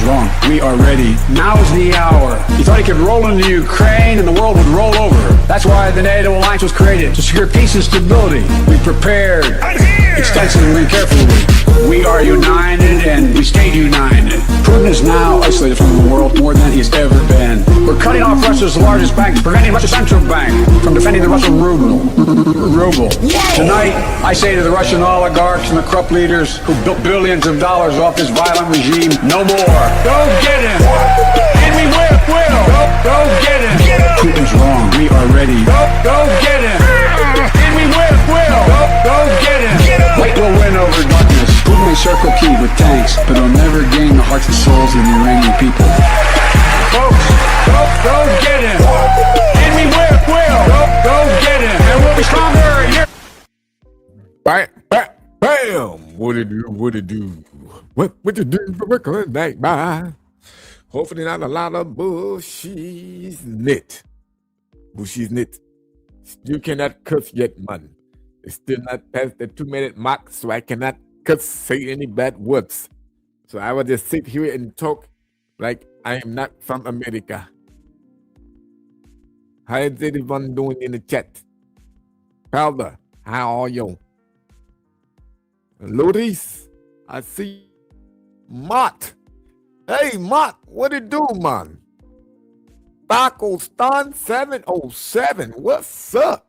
wrong. We are ready. Now's the hour. He thought he could roll into Ukraine and the world would roll over. That's why the NATO alliance was created, to secure peace and stability. We prepared extensively and carefully. We are united and we stayed united. Putin is now isolated from the world more than he's ever been. We're cutting off Russia's largest bank, preventing Russia's central bank from defending the Russian ruble. Tonight, I say to the Russian oligarchs and the corrupt leaders who built billions of dollars off this violent regime, no more. Go get him! And we will! Go get him! Putin's wrong. We are ready. Go get him! And we will! Go get him! Light will win over darkness. Putin may circle key with tanks, but he'll never gain the hearts and souls of the Iranian people. Folks, go get him! And we will! Go get him! And we'll be stronger! Bam! What it do? What you do for working back by? Hopefully not a lot of bullshit. Bullshit. You cannot cuss yet, man. It's still not past the 2-minute mark, so I cannot say any bad words. So I will just sit here and talk like I am not from America. How is everyone doing in the chat? Powder, how are you? Loris, I see. Mott. Hey, Mott, what it do, man? Taco Stan 707, what's up?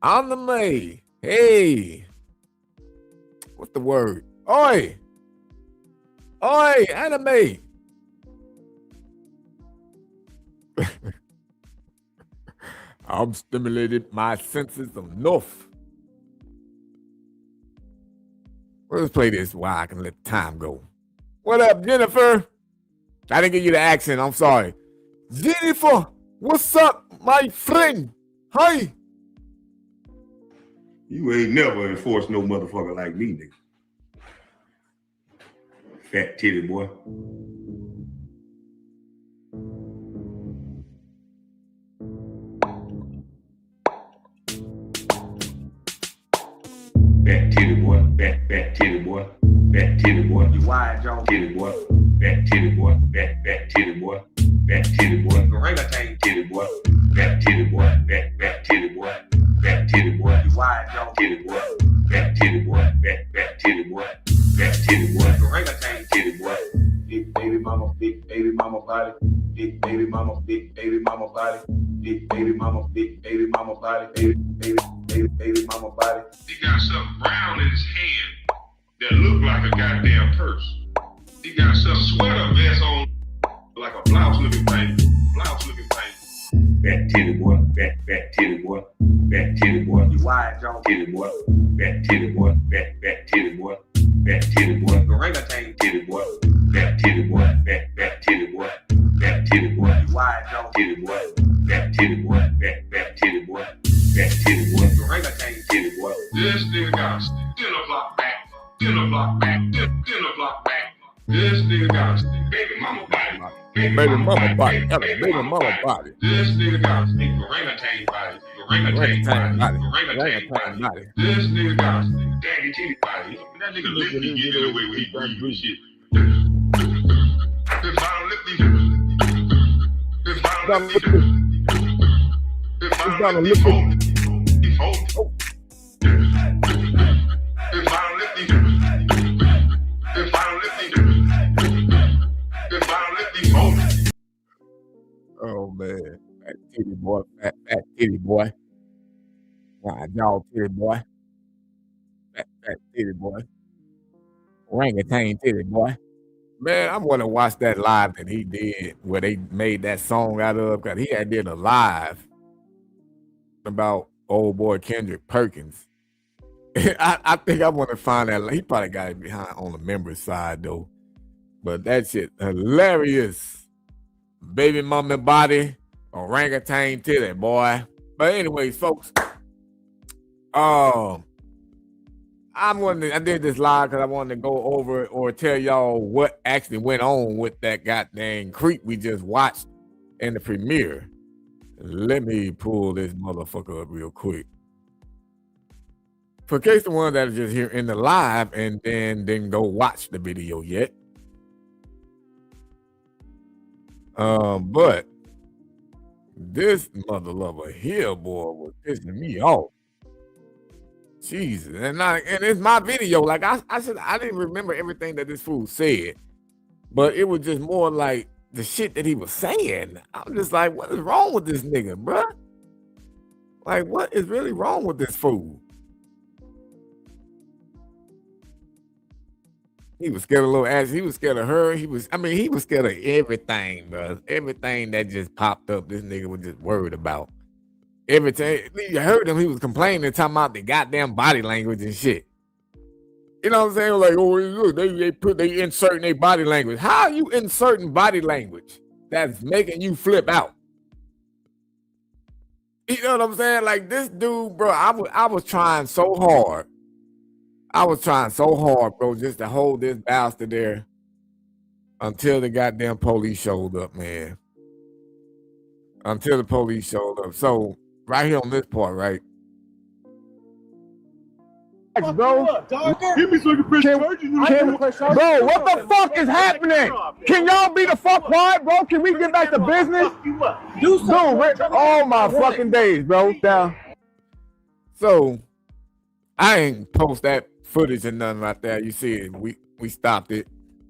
Anime. Hey. What's the word? Oi, anime. I'm stimulated my senses enough. Let's play this while I can let time go. What up, Jennifer? I didn't give you the accent, I'm sorry. Jennifer, what's up, my friend? Hi. You ain't never enforced no motherfucker like me, nigga. Fat titty boy. Fat titty boy, fat titty boy, fat titty boy. You wide jaw titty boy, fat titty boy, fat titty boy, fat titty boy. Orangutan titty boy, fat titty boy, fat titty boy, fat titty boy. You wide jaw titty boy, fat titty boy, fat titty boy, fat titty boy. Orangutan titty boy. Big baby mama body, big baby mama body, big baby mama body, big baby mama body, baby mama body. He got something brown in his hand that look like a goddamn purse. He got some sweater vest on like a blouse looking thing. Fat titty boy, fat titty boy, fat titty boy. You wide jaw titty boy, fat titty boy, fat titty boy, fat titty boy. Orangutan titty boy, fat titty boy, fat titty boy, fat titty boy. You wide jaw titty boy, fat titty boy, fat titty boy, fat titty boy. Orangutan titty boy. This nigga got dinner block back. This nigga got baby mama body. Baby mama body. Baby mama body. This nigga got orangutan body. Orangutan body. This nigga got daddy titty body. That nigga lip me getting away with he breathe and shit. If I don't lip me, if I don't lip me, he fold. If I don't lip me, fold. Oh man, fat titty boy, fat titty boy. Wide jaw titty boy. Fat titty boy. Orangutan titty boy. Man, I'm gonna watch that live that he did where they made that song out of, because he had did a live about old boy Kendrick Perkins. I think I want to find that. He probably got it behind on the members side though. But that shit hilarious. Baby mama body, orangutan titty boy. But anyways, folks, I did this live because I wanted to go over or tell y'all what actually went on with that goddamn creep we just watched in the premiere. Let me pull this motherfucker up real quick. For case the one that is just here in the live and then didn't go watch the video yet. But this mother lover here, boy, was pissing me off. Jesus, and it's my video. Like I didn't remember everything that this fool said, but it was just more like the shit that he was saying. I'm just like, what is wrong with this nigga, bruh? Like, what is really wrong with this fool? He was scared of little ass. He was scared of her. He was scared of everything, bro. Everything that just popped up, this nigga was just worried about. Every time you heard him, he was complaining, talking about the goddamn body language and shit. You know what I'm saying? Like, oh, look, they inserting their body language. How are you inserting body language that's making you flip out? You know what I'm saying? Like this dude, bro. I was trying so hard. I was trying so hard, bro, just to hold this bastard there until the goddamn police showed up, man. Until the police showed up. So right here on this part, right? Bro, Give me so you can bro, what the fuck is happening? Can y'all be the fuck quiet, bro? Can we get back to business? Do something. Oh my fucking days, bro. Down. So I ain't post that footage and nothing right there. You see it. We stopped it.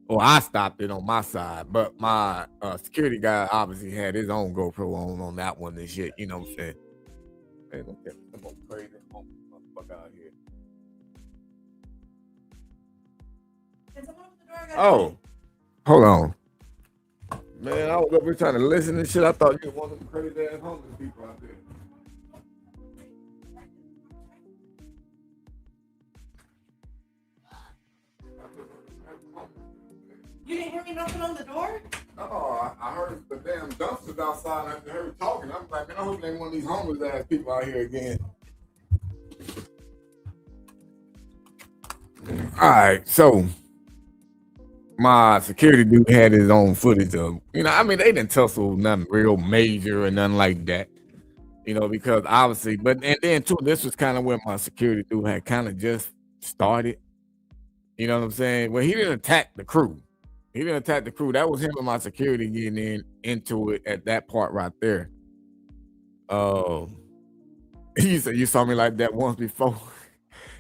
Or I stopped it on my side. But my security guy obviously had his own GoPro on that one and shit. You know what I'm saying? Hey, don't get some more crazy motherfucker out here. Oh, hold on. Man, I was up here trying to listen and shit. I thought you were one of them crazy ass homeless people out there. You didn't hear me knocking on the door? Oh, I heard the damn dumpsters outside after her talking. I'm like, man, I hope they ain't one of these homeless ass people out here again. All right, so my security dude had his own footage of, they didn't tussle nothing real major or nothing like that, because obviously, and then too, this was kind of where my security dude had kind of just started. You know what I'm saying? Well, he didn't attack the crew. That was him and my security getting into it at that part right there. He said, you saw me like that once before.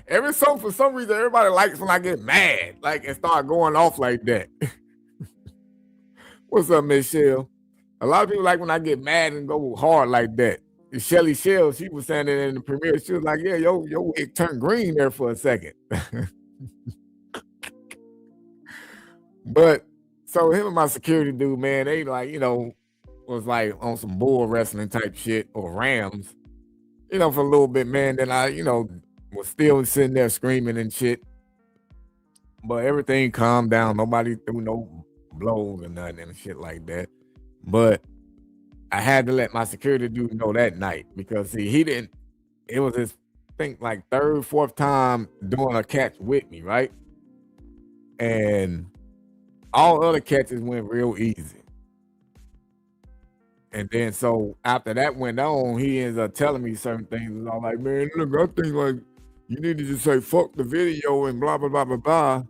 For some reason, everybody likes when I get mad, and start going off like that. What's up, Michelle? A lot of people like when I get mad and go hard like that. Shelly Shell, she was saying it in the premiere. She was like, yeah, yo, it turned green there for a second. But so him and my security dude, man, they was like on some bull wrestling type shit or Rams, for a little bit, man. Then I, was still sitting there screaming and shit. But everything calmed down. Nobody threw no blows or nothing and shit like that. But I had to let my security dude know that night because see, it was his, I think like third, fourth time doing a catch with me, right? And all other catches went real easy. And then so after that went on, he ends up telling me certain things. And I'm like, man, look, I think like you need to just say fuck the video and blah blah blah blah blah.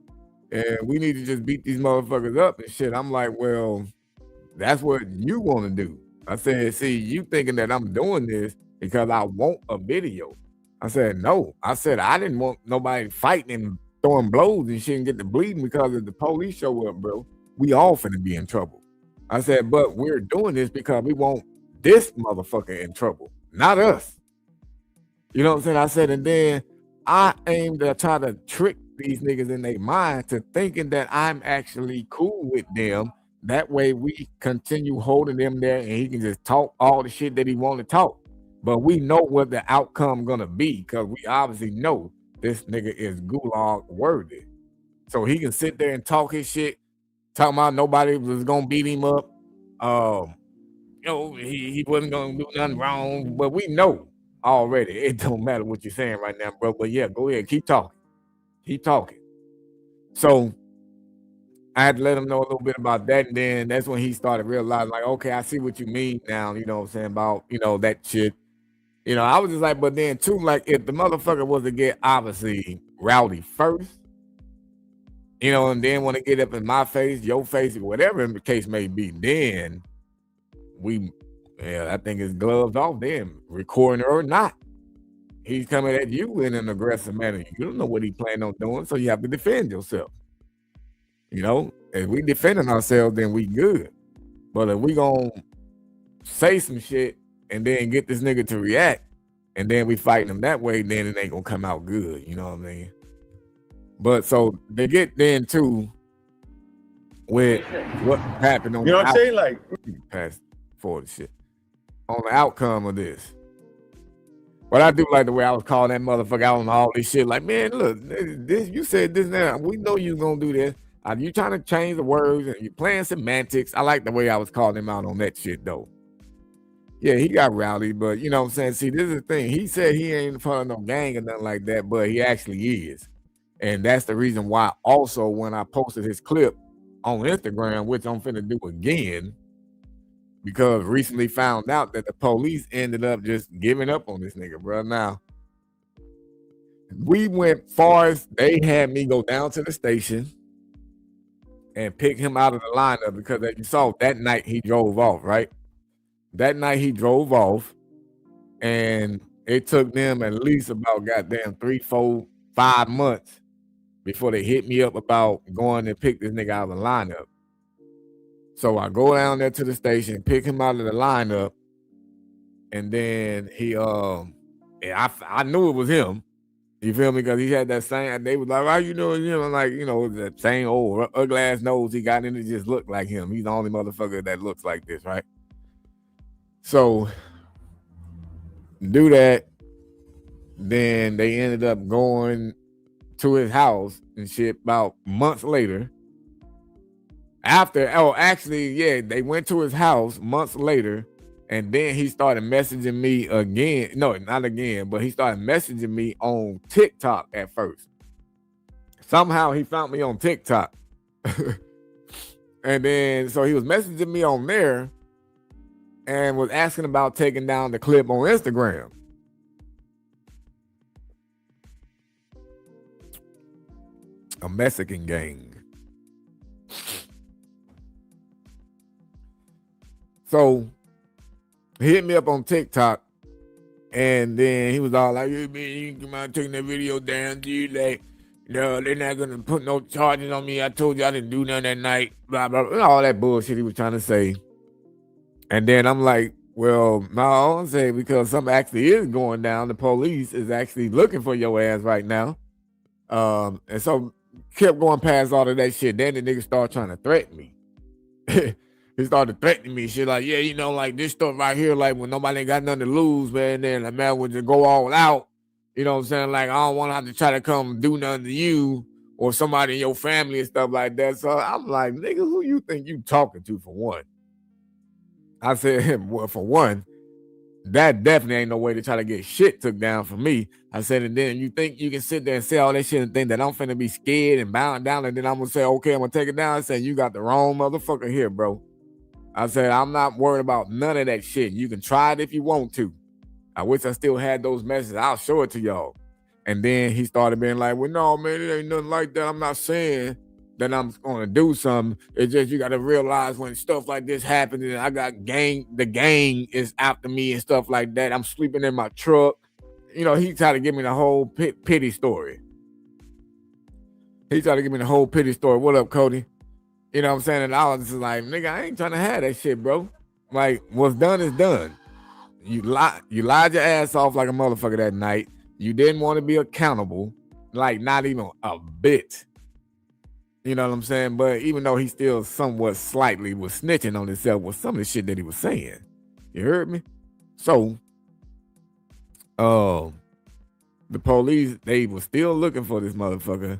And we need to just beat these motherfuckers up and shit. I'm like, well, that's what you want to do. I said, see, you thinking that I'm doing this because I want a video. I said, no. I said I didn't want nobody fighting and throwing blows and shit and get the bleeding because if the police show up, bro, we all finna be in trouble. I said, but we're doing this because we want this motherfucker in trouble, not us. You know what I'm saying? I said, and then I aim to try to trick these niggas in their mind to thinking that I'm actually cool with them. That way we continue holding them there and he can just talk all the shit that he want to talk. But we know what the outcome gonna be because we obviously know this nigga is gulag worthy. So he can sit there and talk his shit, talking about nobody was gonna beat him up. He wasn't gonna do nothing wrong, but we know already. It don't matter what you're saying right now, bro. But yeah, go ahead, keep talking. So I had to let him know a little bit about that, and then that's when he started realizing, like, okay, I see what you mean now, you know what I'm saying, about, you know, that shit. You know, I was just like, but then too, like, if the motherfucker was to get obviously rowdy first, you know, and then want to get up in my face, your face, whatever the case may be, then I think it's gloves off then, recording or not. He's coming at you in an aggressive manner. You don't know what he planned on doing, so you have to defend yourself. You know, if we defending ourselves, then we good. But if we gonna say some shit and then get this nigga to react, and then we fighting him that way, then it ain't gonna come out good. You know what I mean? But so they get then too with what happened on You know what I'm saying? Like, past forward shit on the outcome of this. But I do like the way I was calling that motherfucker out on all this shit. Like, man, look, this you said this now. We know you gonna do this. You trying to change the words and you playing semantics. I like the way I was calling him out on that shit though. Yeah, he got rowdy, but you know what I'm saying? See, this is the thing. He said he ain't part of no gang or nothing like that, but he actually is. And that's the reason why also when I posted his clip on Instagram, which I'm finna do again, because recently found out that the police ended up just giving up on this nigga, bro. Now, we went far as they had me go down to the station and pick him out of the lineup because as you saw, that night he drove off, right? That night he drove off and it took them at least about goddamn 3, 4, 5 months before they hit me up about going and pick this nigga out of the lineup. So I go down there to the station, pick him out of the lineup, and then he I knew it was him. You feel me? Because he had that same, they was like, how you know it's him? I'm like, you know, that same old ugly ass nose he got in it just looked like him. He's the only motherfucker that looks like this, right? So do that. Then they ended up going to his house and shit about months later. They went to his house months later, and then he started messaging me again. No, not again, but he started messaging me on TikTok at first. Somehow he found me on TikTok. And then, so he was messaging me on there and was asking about taking down the clip on Instagram. A Mexican gang. So he hit me up on TikTok, and then he was all like, "You come out taking that video down, dude. Like, no, they're not gonna put no charges on me. I told you I didn't do nothing that night." Blah blah, blah. All that bullshit he was trying to say. And then I'm like, "Well, no, I'm saying because something actually is going down. The police is actually looking for your ass right now." And so kept going past all of that shit. Then the nigga started trying to threaten me. He started threatening me, shit like, yeah, you know, like this stuff right here, like when nobody ain't got nothing to lose, man, then the man would just go all out. You know what I'm saying? Like, I don't want to have to try to come do nothing to you or somebody in your family and stuff like that. So I'm like, nigga, who you think you talking to for one? I said, well, for one, that definitely ain't no way to try to get shit took down from me. I said, and then you think you can sit there and say all that shit and think that I'm finna be scared and bound down, and then I'm gonna say, okay, I'm gonna take it down. I said, you got the wrong motherfucker here, bro. I said, I'm not worried about none of that shit. You can try it if you want to. I wish I still had those messages. I'll show it to y'all. And then he started being like, well, no, man, it ain't nothing like that. I'm not saying that I'm going to do something. It's just you got to realize when stuff like this happens and I got the gang is after me and stuff like that. I'm sleeping in my truck. You know, he tried to give me the whole pity story. What up, Cody? You know what I'm saying? And I was just like, nigga, I ain't trying to have that shit, bro. Like, what's done is done. You lied your ass off like a motherfucker that night. You didn't want to be accountable, like not even a bit. You know what I'm saying? But even though he still somewhat slightly was snitching on himself with some of the shit that he was saying. You heard me? So, the police, they were still looking for this motherfucker.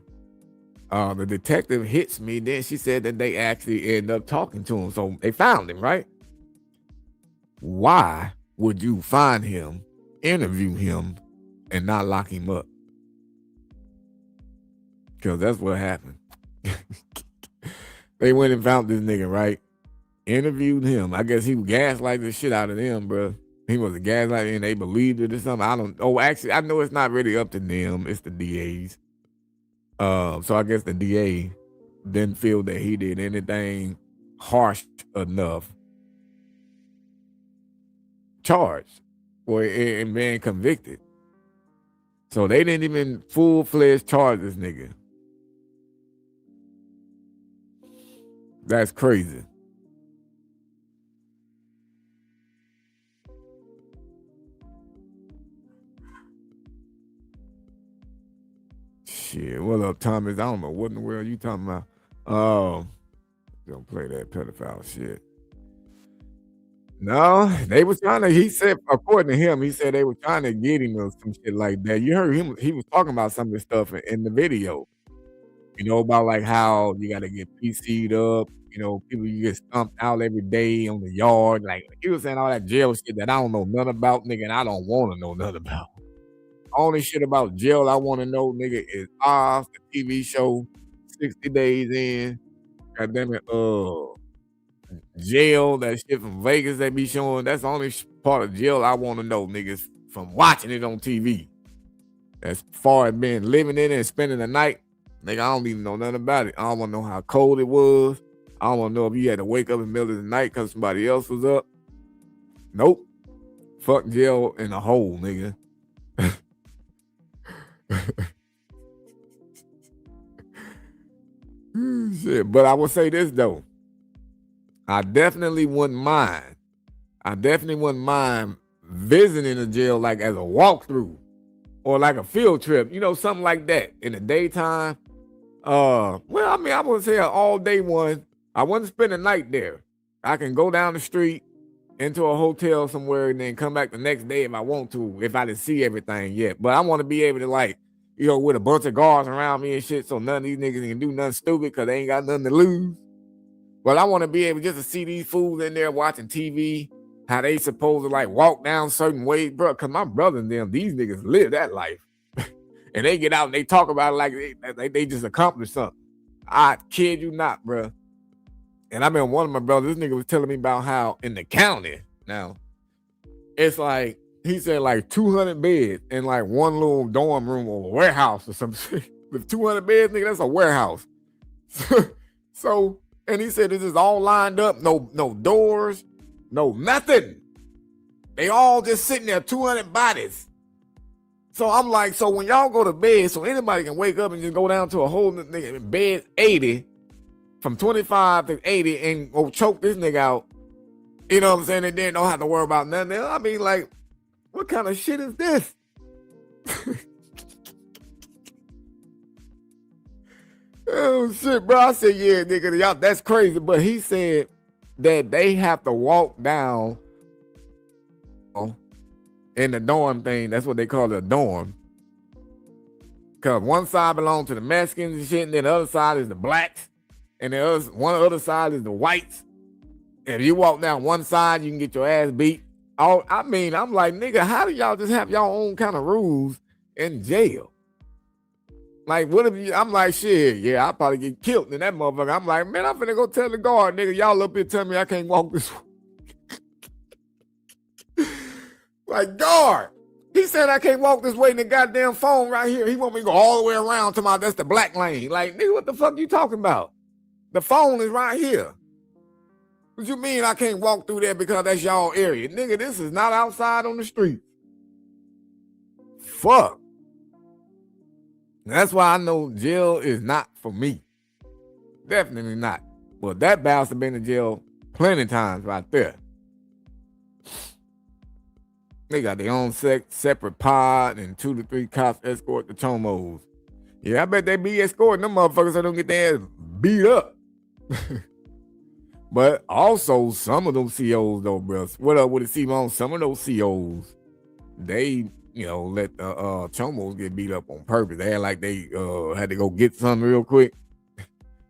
The detective hits me. Then she said that they actually ended up talking to him. So they found him, right? Why would you find him, interview him, and not lock him up? Because that's what happened. They went and found this nigga, right? Interviewed him. I guess he gaslighted the shit out of them, bro. He was a gaslighter and they believed it or something. I don't. Oh, actually, I know it's not really up to them. It's the DAs. So I guess the DA didn't feel that he did anything harsh enough charged or and being convicted. So they didn't even full-fledged charge this nigga. That's crazy. Shit, what up, Thomas? I don't know what in the world you talking about. Don't play that pedophile shit. No, they was trying to, he said, according to him, he said they were trying to get him or some shit like that. You heard him, he was talking about some of this stuff in the video. You know, about like how you got to get PC'd up. You know, people you get stumped out every day on the yard. Like, he was saying all that jail shit that I don't know nothing about, nigga, and I don't want to know nothing about. Only shit about jail I want to know, nigga, is Oz, the TV show, 60 Days In. Goddamn it, jail, that shit from Vegas they be showing. That's the only part of jail I want to know, niggas, from watching it on TV. As far as being living in it and spending the night, nigga, I don't even know nothing about it. I don't want to know how cold it was. I don't want to know if you had to wake up in the middle of the night because somebody else was up. Nope. Fuck jail in a hole, nigga. Shit, but I will say this though. I definitely wouldn't mind. Visiting a jail like as a walkthrough or like a field trip, you know, something like that in the daytime. Well, I mean, I would say an all-day one. I wouldn't spend the night there. I can go down the street into a hotel somewhere and then come back the next day if I want to, if I didn't see everything yet. But I want to be able to, like, you know, with a bunch of guards around me and shit, so none of these niggas can do nothing stupid because they ain't got nothing to lose. But I want to be able just to see these fools in there watching TV, how they supposed to like walk down certain ways, bro. Because my brother and them, these niggas live that life. And they get out and they talk about it like they just accomplished something. I kid you not, bro. And I remember one of my brothers, this nigga was telling me about how in the county now, it's like, he said like 200 beds in like one little dorm room or warehouse or some shit. With 200 beds, nigga, that's a warehouse. So, and he said this is all lined up, no doors, no nothing. They all just sitting there, 200 bodies. So I'm like, so when y'all go to bed, so anybody can wake up and just go down to a whole nigga bed 80, from 25 to 80 and go choke this nigga out. You know what I'm saying? And then don't have to worry about nothing else. I mean, like, what kind of shit is this? Oh shit, bro. I said, yeah, nigga, y'all, that's crazy. But he said that they have to walk down in the dorm thing. That's what they call a dorm. Cause one side belongs to the Mexicans and shit, and then the other side is the blacks, and the other side is the whites. And if you walk down one side, you can get your ass beat. I mean, I'm like, nigga, how do y'all just have y'all own kind of rules in jail? Like, what if you, I'm like, shit, yeah, I'll probably get killed in that motherfucker. I'm like, man, I'm finna go tell the guard, nigga, y'all up here telling me I can't walk this way. Like, guard, he said I can't walk this way in the goddamn phone right here. He want me to go all the way around to that's the black lane. Like, nigga, what the fuck you talking about? The phone is right here. What you mean I can't walk through there because that's y'all area? Nigga, this is not outside on the street. Fuck. That's why I know jail is not for me. Definitely not. Well, that bastard been in jail plenty times right there. They got their own separate pod and 2 to 3 cops escort the chomos. Yeah, I bet they be escorting them motherfuckers so they don't get their ass beat up. But also, some of those COs though, bro. What up with the C-Mon? Some of those COs, they, you know, let the chomos get beat up on purpose. They had like they had to go get something real quick.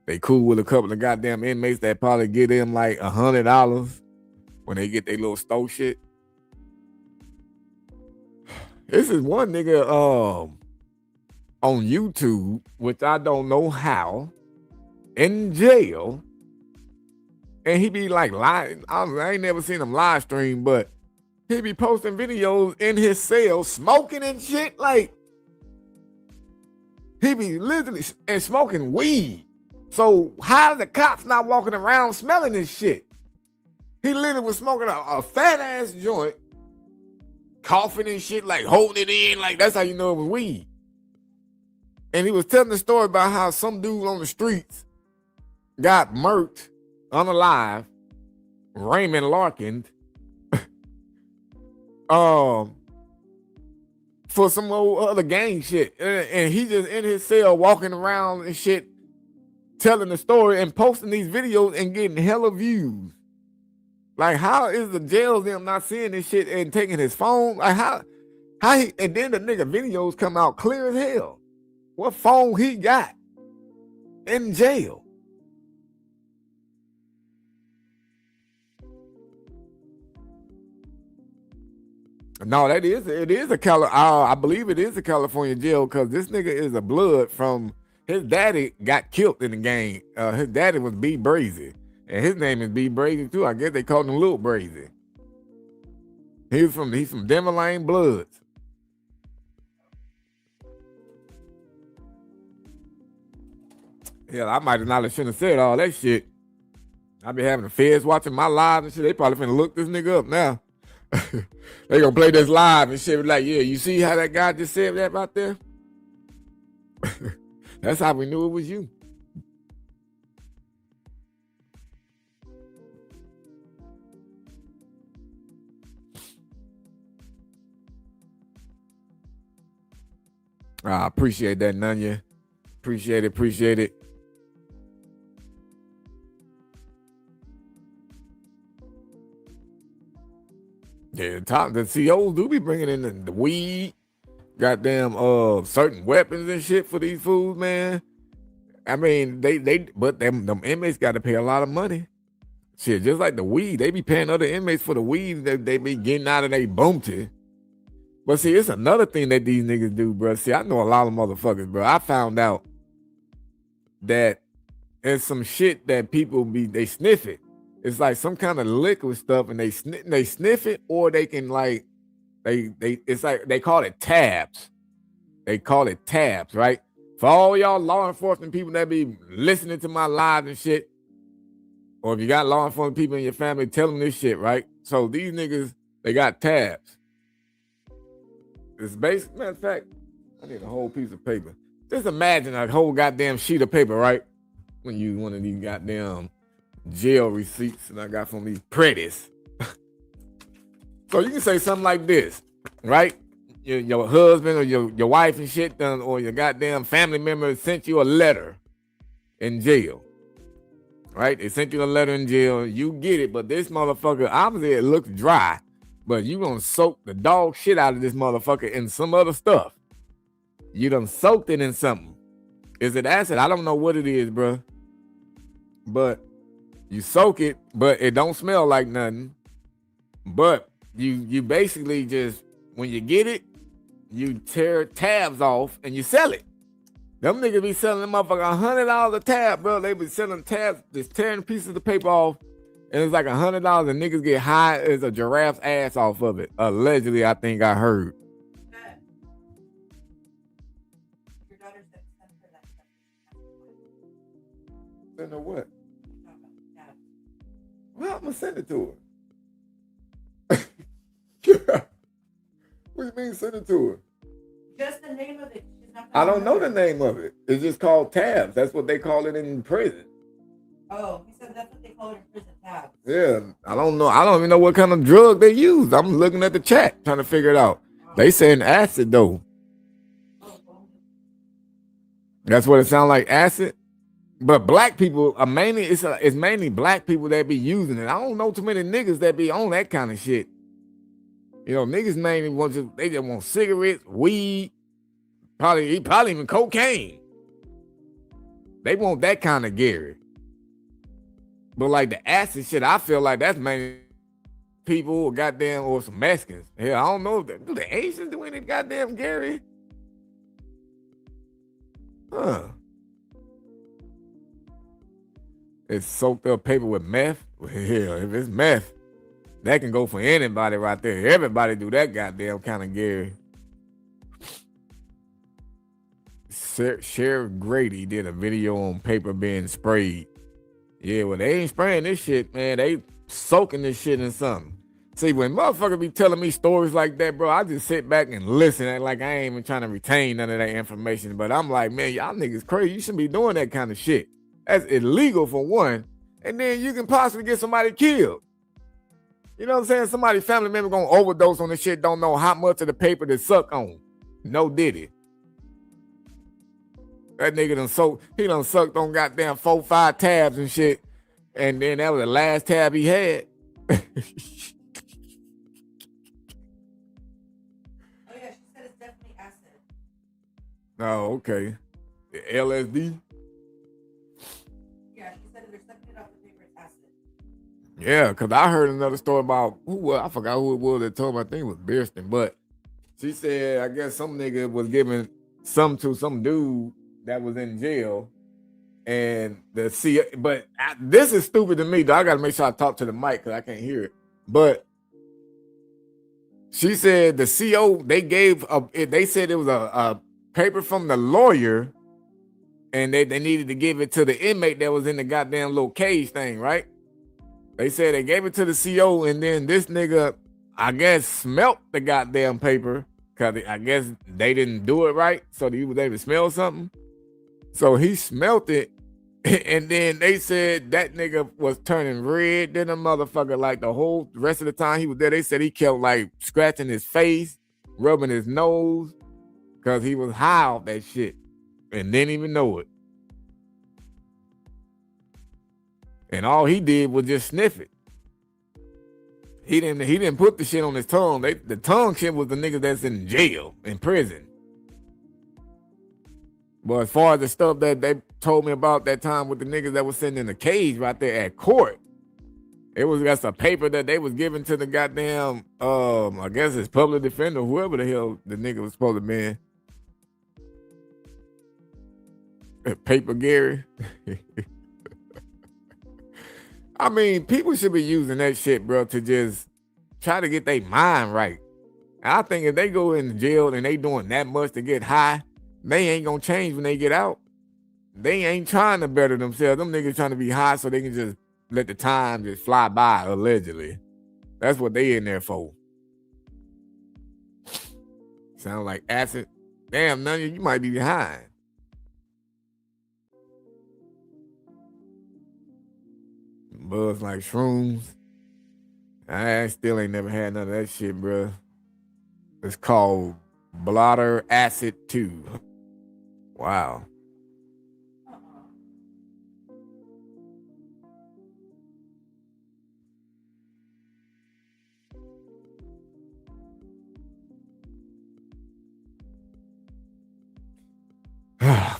They cool with a couple of goddamn inmates that probably get them like $100 when they get their little stove shit. This is one nigga on YouTube, which I don't know how, in jail, And he be like live. I ain't never seen him live stream, but he be posting videos in his cell, smoking and shit. Like, he be literally and smoking weed. So how the cops not walking around smelling this shit? He literally was smoking a fat ass joint, coughing and shit, like holding it in, like that's how you know it was weed. And he was telling the story about how some dude on the streets got murked, unalive, Raymond Larkin, for some old other gang shit. And he just in his cell walking around and shit, telling the story and posting these videos and getting hella views. Like, how is the jail them not seeing this shit and taking his phone? Like, how he, and then the nigga videos come out clear as hell. What phone he got in jail? No, it is a I believe it is a California jail because this nigga is a blood from his daddy got killed in the gang. His daddy was B Brazy, and his name is B Brazy too. I guess they called him Lil Brazy. He's from Denver Lane Bloods. Yeah, I might have not shouldn't have said all that shit. I be having the feds watching my live and shit. They probably finna look this nigga up now. They gonna play this live and shit like, yeah, you see how that guy just said that about there? That's how we knew it was you. I appreciate that, Nunya. Appreciate it. Yeah, the COs do be bringing in the weed, goddamn, certain weapons and shit for these fools, man. I mean, but them inmates got to pay a lot of money. Shit, just like the weed, they be paying other inmates for the weed that they be getting out of their boomty. But see, it's another thing that these niggas do, bro. See, I know a lot of motherfuckers, bro. I found out that there's some shit that people they sniff it. It's like some kind of liquid stuff, and they sniff it, or they can like it's like they call it tabs. They call it tabs, right? For all y'all law enforcement people that be listening to my lives and shit, or if you got law enforcement people in your family, tell them this shit, right? So these niggas, they got tabs. It's basic. Matter of fact, I need a whole piece of paper. Just imagine a whole goddamn sheet of paper, right? When you one of these goddamn jail receipts that I got from these pretties. So you can say something like this, right? Your husband or your wife and shit done, or your goddamn family member sent you a letter in jail, right? They sent you a letter in jail. You get it, but this motherfucker, obviously it looks dry, but you gonna soak the dog shit out of this motherfucker in some other stuff. You done soaked it in something. Is it acid? I don't know what it is, bro. But you soak it, but it don't smell like nothing. But you basically just, when you get it, you tear tabs off and you sell it. Them niggas be selling them motherfucker $100 a tab, bro. They be selling tabs, just tearing pieces of paper off, and it's like $100, and niggas get high as a giraffe's ass off of it. Allegedly, I think I heard. Your daughter said send her that stuff. Send her what? Yeah. Well, I'm gonna send it to her. What do you mean send it to her? Just the name of it. She's not I don't know the name of it. It's just called tabs. That's what they call it in prison. Oh, he said that's what they call it in prison, tabs. Yeah, I don't know. I don't even know what kind of drug they use. I'm looking at the chat trying to figure it out. They saying acid though. That's what it sounds like, acid. But black people are mainly, it's mainly black people that be using it. I don't know too many niggas that be on that kind of shit. You know, niggas mainly they just want cigarettes, weed, probably even cocaine. They want that kind of Gary. But like the acid shit, I feel like that's mainly people or goddamn or some Mexicans. Hell, I don't know. Do the Asians do any goddamn Gary? Huh. It's soaked up paper with meth. Well, hell, if it's meth, that can go for anybody right there. Everybody do that goddamn kind of Gary. Sheriff Grady did a video on paper being sprayed. Yeah, well, they ain't spraying this shit, man. They soaking this shit in something. See, when motherfuckers be telling me stories like that, bro, I just sit back and listen. And like I ain't even trying to retain none of that information. But I'm like, man, y'all niggas crazy. You shouldn't be doing that kind of shit. That's illegal for one. And then you can possibly get somebody killed. You know what I'm saying? Somebody's family member gonna overdose on this shit, don't know how much of the paper to suck on. No diddy. That nigga done sucked on goddamn 4-5 tabs and shit. And then that was the last tab he had. Oh yeah, she said it's definitely acid. Oh, okay. The LSD? Yeah, she said if they're sucking it off the paper, it's acid. Yeah, because I heard another story about I forgot who it was that told me. I think it was Beerston, but she said, I guess some nigga was giving some to some dude that was in jail. And this is stupid to me, though. I got to make sure I talk to the mic because I can't hear it. But she said the CO, they said it was a paper from the lawyer, and they needed to give it to the inmate that was in the goddamn little cage thing, right? They said they gave it to the CO, and then this nigga, I guess, smelt the goddamn paper because I guess they didn't do it right, so he was able to smell something. So he smelt it, and then they said that nigga was turning red. Then the motherfucker, like the whole rest of the time he was there, they said he kept like scratching his face, rubbing his nose, because he was high off that shit and didn't even know it. And all he did was just sniff it. He didn't put the shit on his tongue. The tongue shit was the nigga that's in jail, in prison. But as far as the stuff that they told me about that time with the niggas that was sitting in the cage right there at court, it was just a paper that they was giving to the goddamn, I guess it's public defender, whoever the hell the nigga was supposed to be in. Paper Gary. I mean, people should be using that shit, bro, to just try to get their mind right. And I think if they go in jail and they doing that much to get high, they ain't gonna change when they get out. They ain't trying to better themselves. Them niggas trying to be high so they can just let the time just fly by, allegedly. That's what they in there for. Sound like acid. Damn, none of you might be behind. Buzz like shrooms. I still ain't never had none of that shit, bro. It's called blotter acid 2. Wow.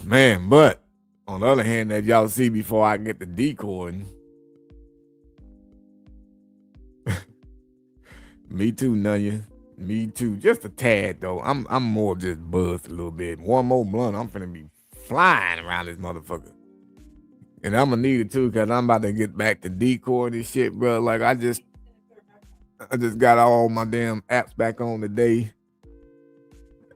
Man, but on the other hand, that y'all see before I get the decoying. Me too, Nunya. Me too. Just a tad though. I'm more just buzzed a little bit. One more blunt, I'm finna be flying around this motherfucker. And I'm gonna need it too, cause I'm about to get back to decoy this shit, bro. Like I just got all my damn apps back on today.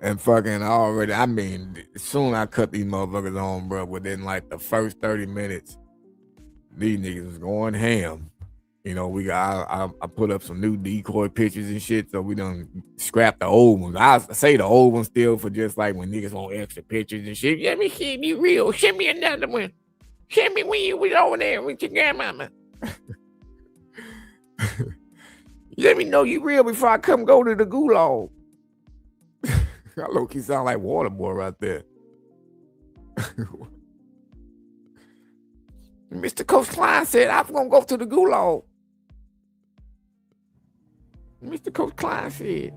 And fucking as soon as I cut these motherfuckers on, bro, within like the first 30 minutes, these niggas was going ham. You know, I put up some new decoy pictures and shit, so we done scrap the old ones. I say the old ones still for just like when niggas want extra pictures and shit. Let me see if you real. Send me another one. Send me when you was over there with your grandmama. Let me know you real before I come go to the gulag. I low-key sound like Waterboy right there. Mr. Coach Klein said, I'm going to go to the gulag. Mr. Coach Klein said.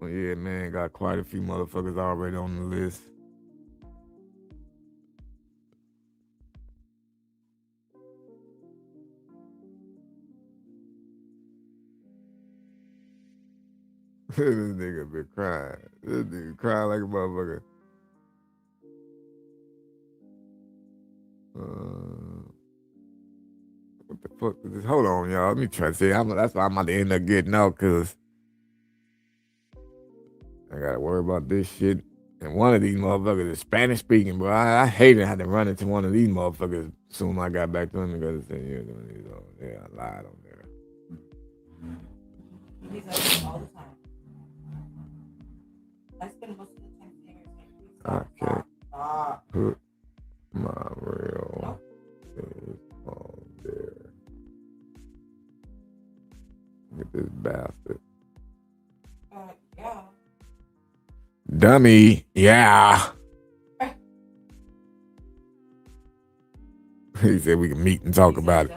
Well, yeah, man, got quite a few motherfuckers already on the list. This nigga been crying. This nigga crying like a motherfucker. the fuck is this? Hold on, y'all. Let me try to see. That's why I'm about to end up getting out, because I got to worry about this shit. And one of these motherfuckers is Spanish speaking, bro. I hated having to run into one of these motherfuckers as soon as I got back to him because it said, yeah, I lied on there. He's like all the time. I spend most of the time saying I can't put my real face on there. Look at this bastard. Yeah. Dummy, yeah. He said we can meet and talk about it.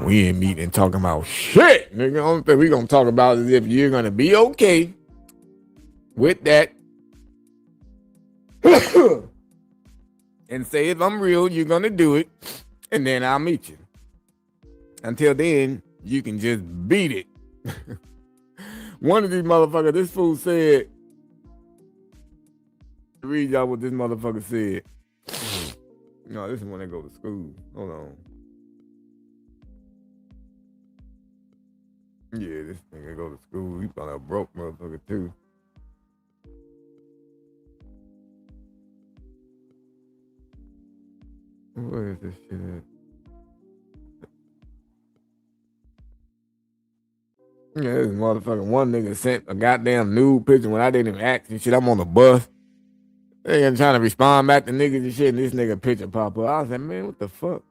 We ain't meeting and talking about shit. Nigga, the only thing we gonna talk about is if you're gonna be okay with that. And say if I'm real, you're gonna do it, and then I'll meet you. Until then, you can just beat it. One of these motherfuckers, this fool said, read y'all what this motherfucker said. No, this is when they go to school. Hold on. Yeah, this nigga go to school. He found out broke motherfucker too. Where is this shit at? Yeah, this motherfucking one nigga sent a goddamn nude picture when I didn't even ask and shit. I'm on the bus. They ain't trying to respond back to niggas and shit, and this nigga picture pop up. I was like, man, what the fuck?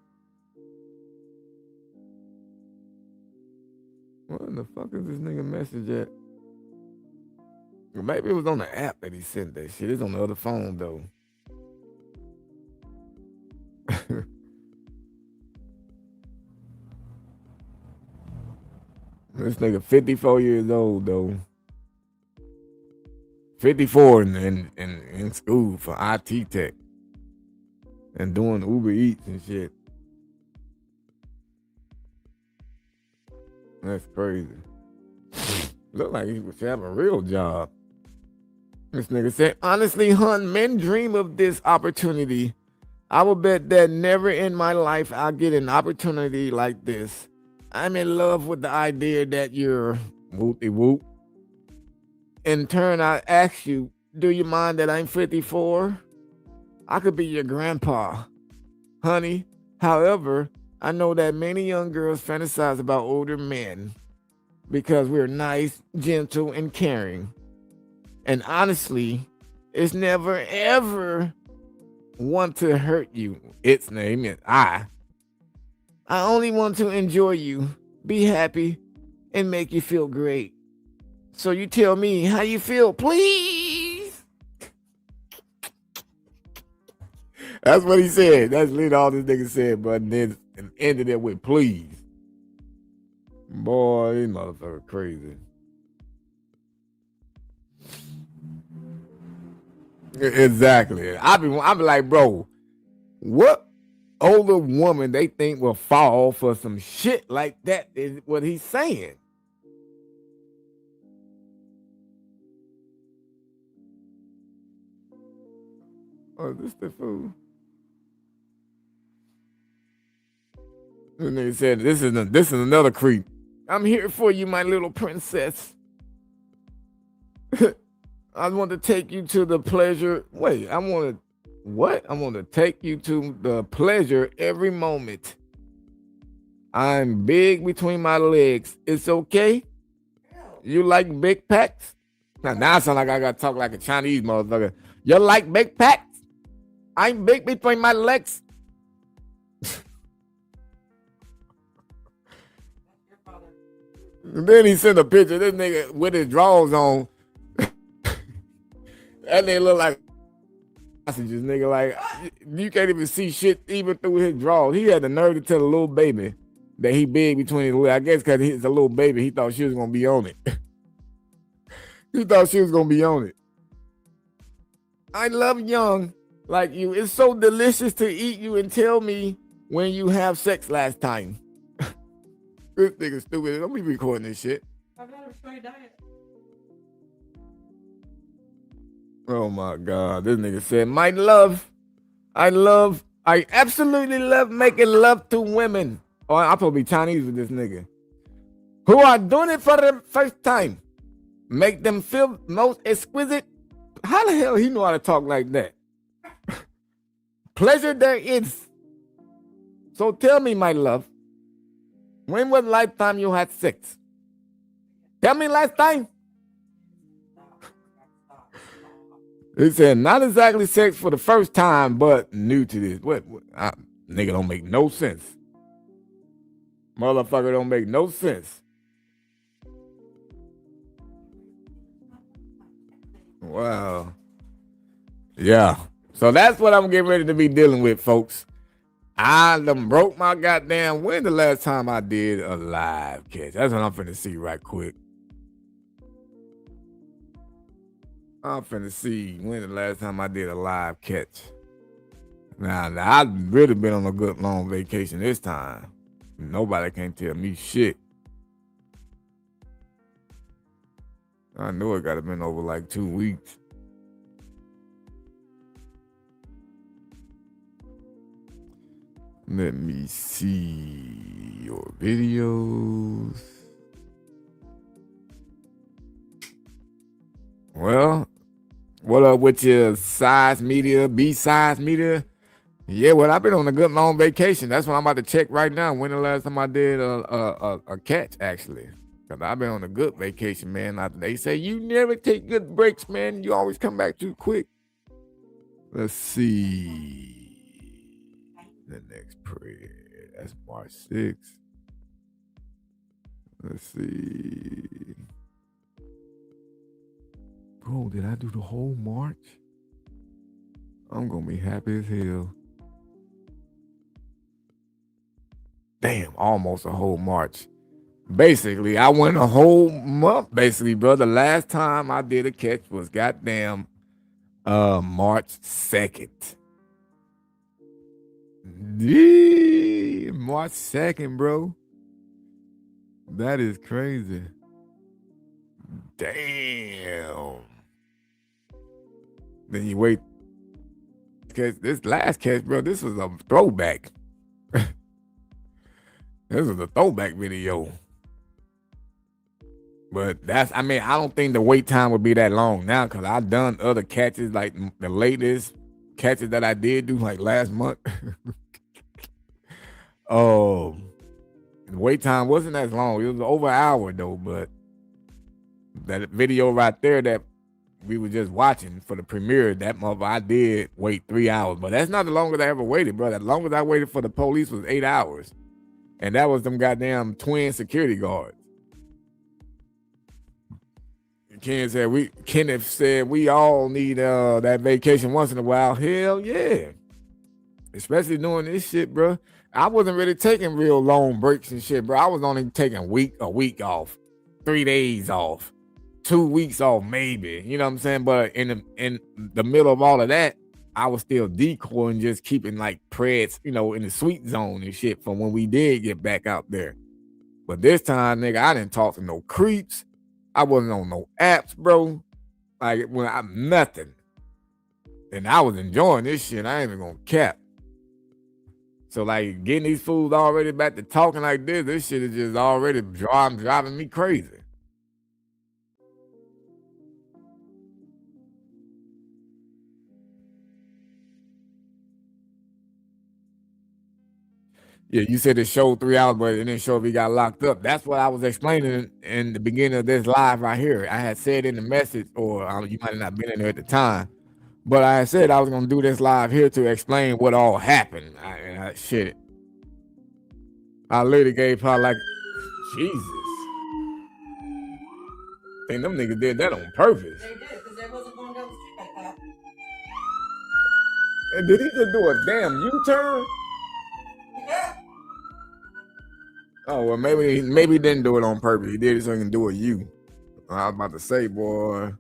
What in the fuck is this nigga message at? Well, maybe it was on the app that he sent that shit. It's on the other phone, though. This nigga 54 years old, though. 54 in school for IT tech. And doing Uber Eats and shit. That's crazy. Look like he should have a real job. This nigga said, honestly, hun, men dream of this opportunity. I will bet that never in my life I'll get an opportunity like this. I'm in love with the idea that you're whoop-de-whoop. In turn, I ask you, do you mind that I'm 54? I could be your grandpa. Honey, however, I know that many young girls fantasize about older men because we're nice, gentle, and caring. And honestly, it's never, ever want to hurt you. Its name is I only want to enjoy you, be happy, and make you feel great. So you tell me how you feel, please. That's what he said. That's literally all this nigga said, but then ended it with please. Boy, this motherfucker crazy. Exactly. I be like, bro, what older woman they think will fall for some shit like that is what he's saying. Oh, this the fool. And they said, this is another creep. I'm here for you, my little princess. I want to take you to the pleasure. Wait, I want to, what? I want to take you to the pleasure every moment. I'm big between my legs. It's okay? You like big packs? Now I sound like I got to talk like a Chinese motherfucker. You like big packs? I'm big between my legs. And then he sent a picture of this nigga with his drawers on. That nigga look like sausages, nigga. Like, you can't even see shit even through his drawers. He had the nerve to tell a little baby that he big between his legs. I guess because he's a little baby, he thought she was going to be on it. He thought she was going to be on it. I love young like you. It's so delicious to eat you and tell me when you have sex last time. This nigga stupid. Don't be recording this shit. I'm not a destroy diet. Oh my God. This nigga said, I absolutely love making love to women. Oh, I'm supposed to be Chinese with this nigga. Who are doing it for the first time. Make them feel most exquisite. How the hell he know how to talk like that? Pleasure there is. So tell me, my love, when was the last time you had sex? Tell me last time. He said, not exactly sex for the first time, but new to this. What nigga don't make no sense. Motherfucker don't make no sense. Wow. Yeah. So that's what I'm getting ready to be dealing with, folks. I done broke my goddamn. When the last time I did a live catch? That's what I'm finna see right quick. I'm finna see when the last time I did a live catch. Now I've really been on a good long vacation this time. Nobody can't tell me shit. I know it gotta been over like 2 weeks. Let me see your videos. Well, what up with your size media, B-size media? Yeah, well, I've been on a good long vacation. That's what I'm about to check right now. When the last time I did a catch, actually. Because I've been on a good vacation, man. They say you never take good breaks, man. You always come back too quick. Let's see. The next prayer. That's March 6th. Let's see. Bro, did I do the whole March? I'm going to be happy as hell. Damn, almost a whole March. Basically, I went a whole month, basically, bro. The last time I did a catch was goddamn March 2nd. Yeah, March 2nd, bro. That is crazy. Damn. Then you wait. This last catch, bro, this was a throwback. This was a throwback video. But I don't think the wait time would be that long now because I've done other catches, like the latest catches that I did do like last month. The wait time wasn't as long. It was over an hour though, but that video right there that we were just watching for the premiere, that mother I did wait 3 hours. But that's not the longest I ever waited, bro. The longest I waited for the police was 8 hours. And that was them goddamn twin security guards. Kenneth said we all need that vacation once in a while. Hell yeah. Especially doing this shit, bro. I wasn't really taking real long breaks and shit, bro. I was only taking a week off, 3 days off, 2 weeks off, maybe. You know what I'm saying? But in the middle of all of that, I was still decoying, just keeping like preds, in the sweet zone and shit from when we did get back out there. But this time, nigga, I didn't talk to no creeps. I wasn't on no apps, bro. Like nothing. And I was enjoying this shit. I ain't even gonna cap. So like getting these fools already back to talking like this shit is just already driving me crazy. Yeah, you said it showed 3 hours, but it didn't show if he got locked up. That's what I was explaining in the beginning of this live right here. I had said in the message, or you might have not been in there at the time, but I had said I was going to do this live here to explain what all happened. Shit. I literally gave her like, Jesus. I think them niggas did that on purpose. They did, because they wasn't going down the street like that. And did he just do a damn U-turn? Yeah. Oh, well, maybe he didn't do it on purpose. He did it so he can do a U. I was about to say, boy.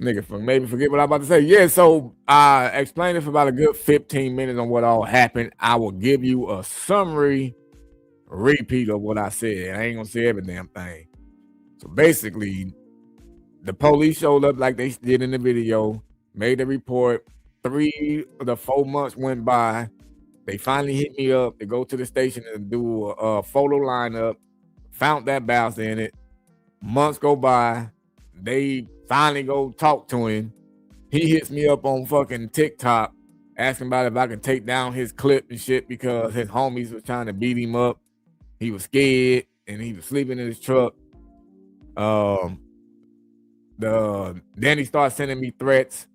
Nigga, maybe forget what I was about to say. Yeah, so I explained it for about a good 15 minutes on what all happened. I will give you a summary repeat of what I said. I ain't gonna say every damn thing. So basically, the police showed up like they did in the video, made the report. 3 of the 4 months went by. They finally hit me up to go to the station and do a photo lineup. Found that bastard in it. Months go by. They finally go talk to him. He hits me up on fucking TikTok asking about if I can take down his clip and shit because his homies was trying to beat him up. He was scared and he was sleeping in his truck. Then he started sending me threats.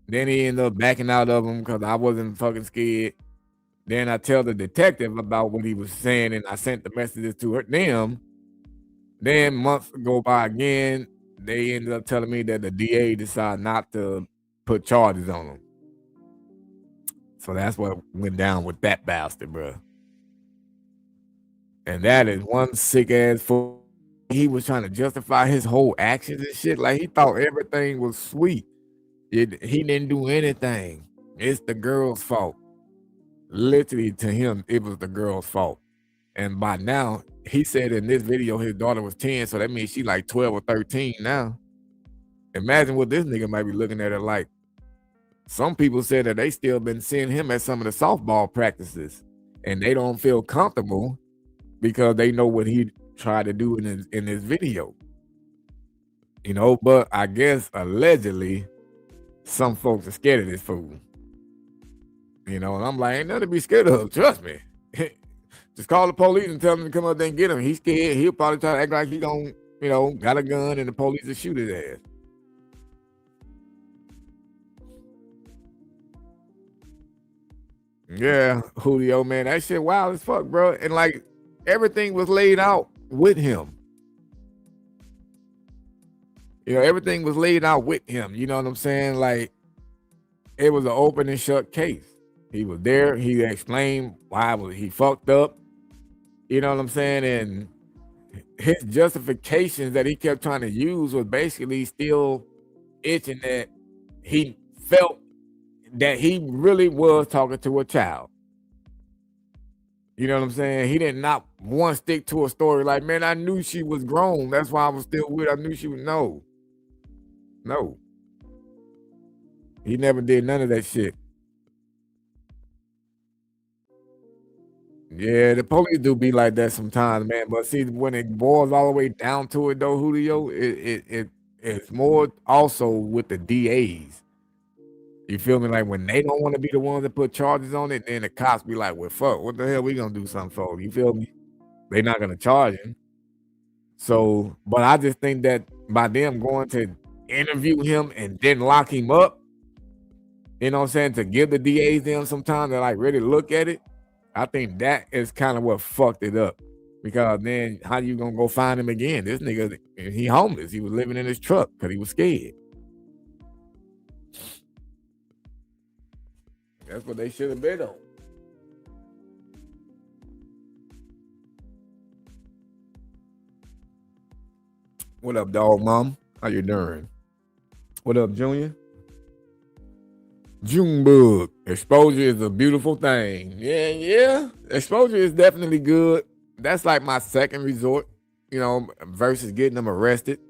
Then he ended up backing out of them because I wasn't fucking scared. Then I tell the detective about what he was saying, and I sent the messages to them. Then months go by again. They ended up telling me that the DA decided not to put charges on him. So that's what went down with that bastard, bro. And that is one sick ass fool. He was trying to justify his whole actions and shit. Like he thought everything was sweet. He didn't do anything. It's the girl's fault. Literally to him, it was the girl's fault. And by now, he said in this video his daughter was 10, so that means she like 12 or 13 now. Imagine what this nigga might be looking at her like. Some people said that they still been seeing him at some of the softball practices, and they don't feel comfortable because they know what he tried to do in his video. You know, but I guess allegedly some folks are scared of this fool. You know, and I'm like, ain't nothing to be scared of. Trust me. Just call the police and tell them to come up there and get him. He's scared. He'll probably try to act like he don't, you know, got a gun and the police will shoot his ass. Yeah, Julio, man, that shit wild as fuck, bro. And like everything was laid out with him. You know, everything was laid out with him. You know what I'm saying? Like it was an open and shut case. He was there. He explained why he fucked up. You know what I'm saying? And his justifications that he kept trying to use was basically still itching that he felt that he really was talking to a child. You know what I'm saying? He did not want to stick to a story like, man, I knew she was grown. That's why I was still with her. I knew she was, no. He never did none of that shit. Yeah, the police do be like that sometimes, man. But see, when it boils all the way down to it, though, Julio, it's more also with the DAs. You feel me? Like when they don't want to be the ones that put charges on it, then the cops be like, well, fuck, what the hell we gonna do something for? You feel me? They're not gonna charge him. So, but I just think that by them going to interview him and then lock him up, you know what I'm saying, to give the DAs them some time to like really look at it, I think that is kind of what fucked it up. Because then how you gonna go find him again? This nigga, he homeless. He was living in his truck because he was scared. That's what they should have been on. What up, dog mom? How you doing? What up, Junior? Junebug. Exposure is a beautiful thing. Yeah. Exposure is definitely good. That's like my second resort, you know, versus getting them arrested.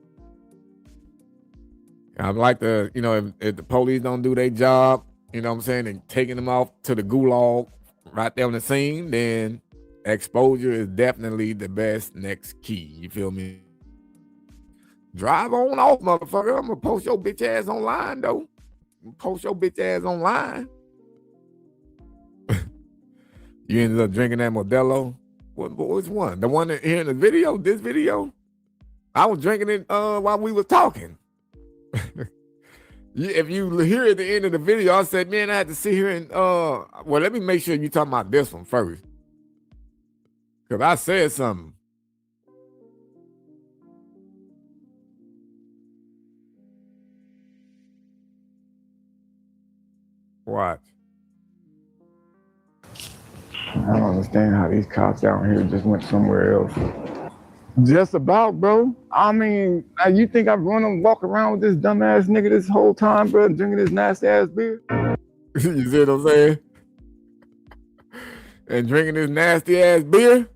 I'd like to, you know, if the police don't do their job, you know what I'm saying, and taking them off to the gulag right there on the scene, then exposure is definitely the best next key. You feel me? Drive on off, motherfucker. I'm gonna post your bitch ass online, though. Post your bitch ass online. You ended up drinking that Modelo. Which one? The one here in the video? This video? I was drinking it while we was talking. If you hear at the end of the video, I said, man, I had to sit here and well, let me make sure you talking about this one first. Because I said something. Watch. I don't understand how these cops out here just went somewhere else. Just about, bro. I mean, now you think I'm running walk around with this dumbass nigga this whole time, bro, drinking this nasty ass beer? You see what I'm saying? And drinking this nasty ass beer?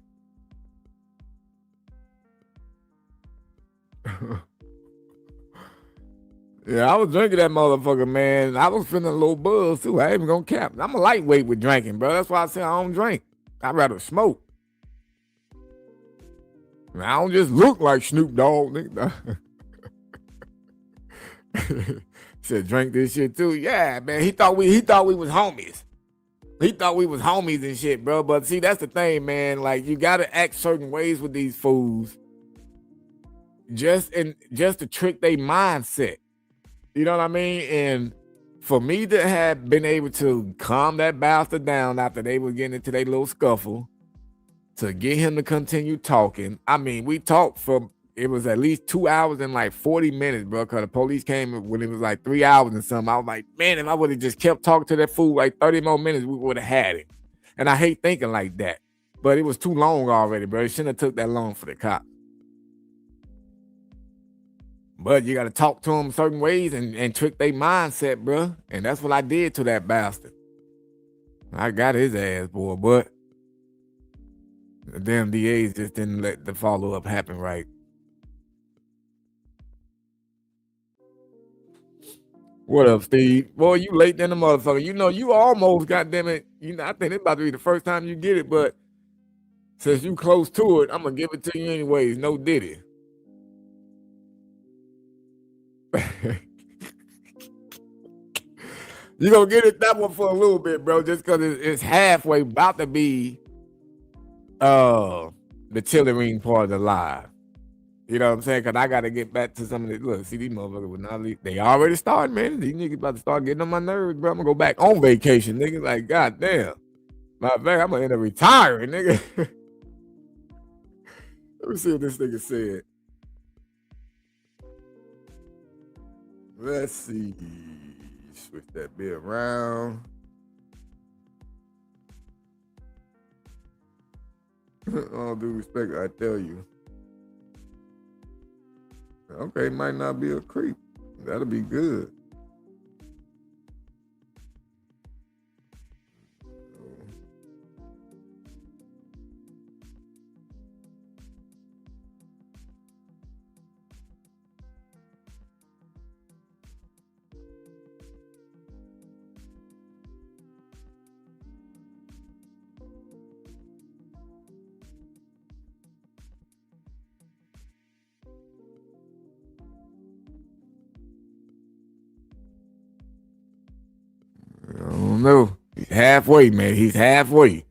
Yeah, I was drinking that motherfucker, man. I was feeling a little buzz too. I ain't even gonna cap. I'm a lightweight with drinking, bro. That's why I say I don't drink. I'd rather smoke. I don't just look like Snoop Dogg, nigga. Said drink this shit too. Yeah, man. He thought we was homies. He thought we was homies and shit, bro. But see, that's the thing, man. Like, you gotta act certain ways with these fools, just to trick their mindset. You know what I mean? And for me to have been able to calm that bastard down after they were getting into their little scuffle, to get him to continue talking. I mean, we talked for, it was at least 2 hours and like 40 minutes, bro, because the police came when it was like 3 hours and something. I was like, man, if I would have just kept talking to that fool like 30 more minutes, we would have had it. And I hate thinking like that. But it was too long already, bro. It shouldn't have took that long for the cop. But you got to talk to them certain ways and trick their mindset, bro. And that's what I did to that bastard. I got his ass, boy, but the damn DAs just didn't let the follow-up happen right. What up, Steve? Boy, you late than the motherfucker. You know, you almost, goddamn it. You know, I think it's about to be the first time you get it, but since you close to it, I'm gonna give it to you anyways. No Diddy. You gonna get it that one for a little bit, bro, just because it's halfway about to be the chili ring part of the live. You know what I'm saying? Because I got to get back to some of the, look, see, these motherfuckers would not leave. They already started, man. These niggas about to start getting on my nerves, bro. I'm going to go back on vacation, nigga. Like, goddamn. Matter of fact, I'm going to end up retiring, nigga. Let me see what this nigga said. Let's see. Switch that bit around. All due respect, I tell you. Okay, might not be a creep. That'll be good. I don't know. He's halfway, man. He's halfway.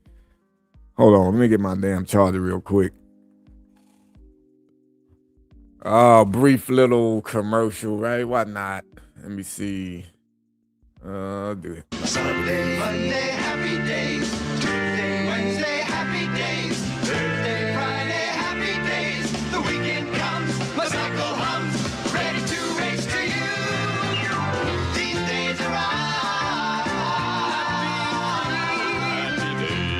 Hold on. Let me get my damn charger real quick. Brief little commercial, right? Why not? Let me see. Do it. Sunday, Monday, happy days. Tuesday, Wednesday, happy days. Thursday, Friday, happy days. The weekend comes, my cycle hums, ready to race to you. These days are ours.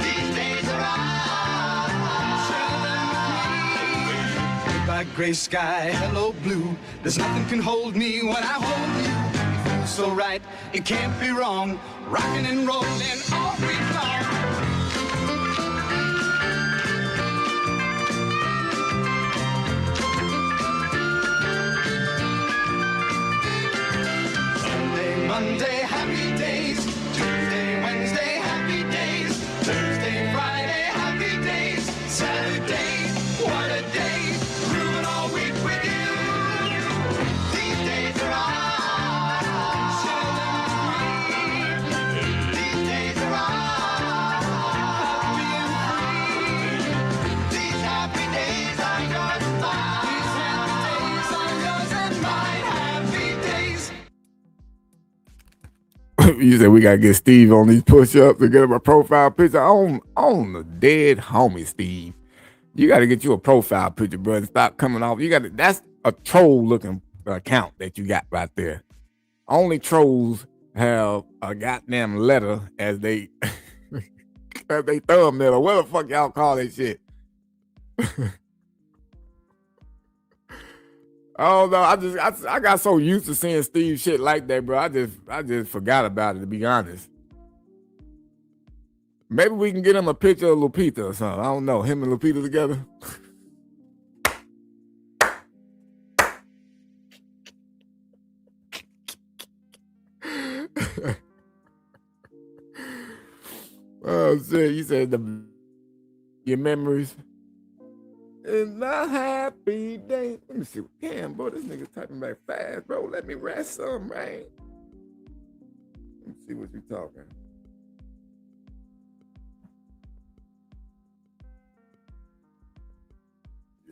These days are ours. Goodbye, gray sky, hello, blue. There's nothing can hold me when I hold you. So right, it can't be wrong. Rocking and rolling all week long. Sunday, Monday, happy days. Tuesday, Wednesday, happy days. Thursday, Friday, happy days. Saturday, what a day. Grooving all week with you. These days are ours. You said we gotta get Steve on these push-ups to get him a profile picture. On the dead homie, Steve. You gotta get you a profile picture, bro, and stop coming off. You gotta, that's a troll looking account that you got right there. Only trolls have a goddamn letter as they as they thumbnail, or what the fuck y'all call that shit. Oh no, I got so used to seeing Steve shit like that, bro. I just forgot about it, to be honest. Maybe we can get him a picture of Lupita or something. I don't know. Him and Lupita together. Oh shit, you said your memories. It's not happy day. Let me see. Damn, bro, this nigga typing back fast, bro. Let me rest some, right? Let me see what you talking.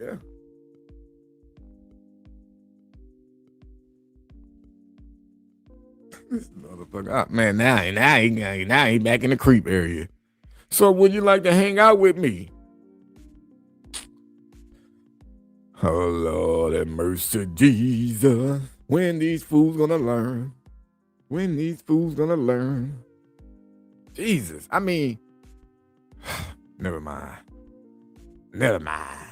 Yeah. This motherfucker. Oh, man, now he back in the creep area. So would you like to hang out with me? Oh Lord have mercy, Jesus. When these fools gonna learn? When these fools gonna learn? Jesus, I mean, never mind. Never mind.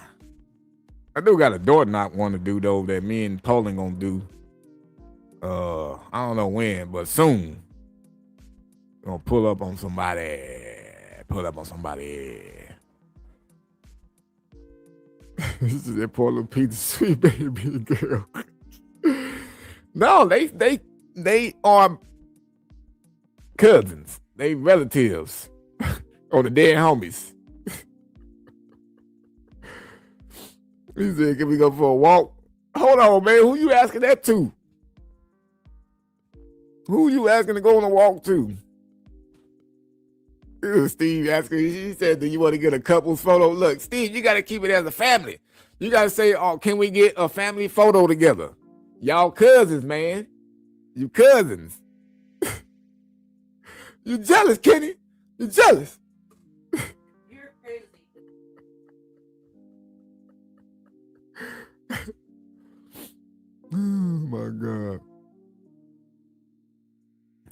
I do got a door knock one to do though that me and Poland gonna do. I don't know when, but soon. Gonna pull up on somebody. Pull up on somebody. This is that poor little Peter Sweet baby girl. No, they are cousins. They relatives. Or the dead homies. He said, can we go for a walk? Hold on, man. Who you asking that to? Who you asking to go on a walk to? Steve asking, he said, do you want to get a couple's photo? Look, Steve, you got to keep it as a family. You got to say, oh, can we get a family photo together? Y'all cousins, man. You cousins. You jealous, Kenny? You jealous? You're crazy. Oh, my God.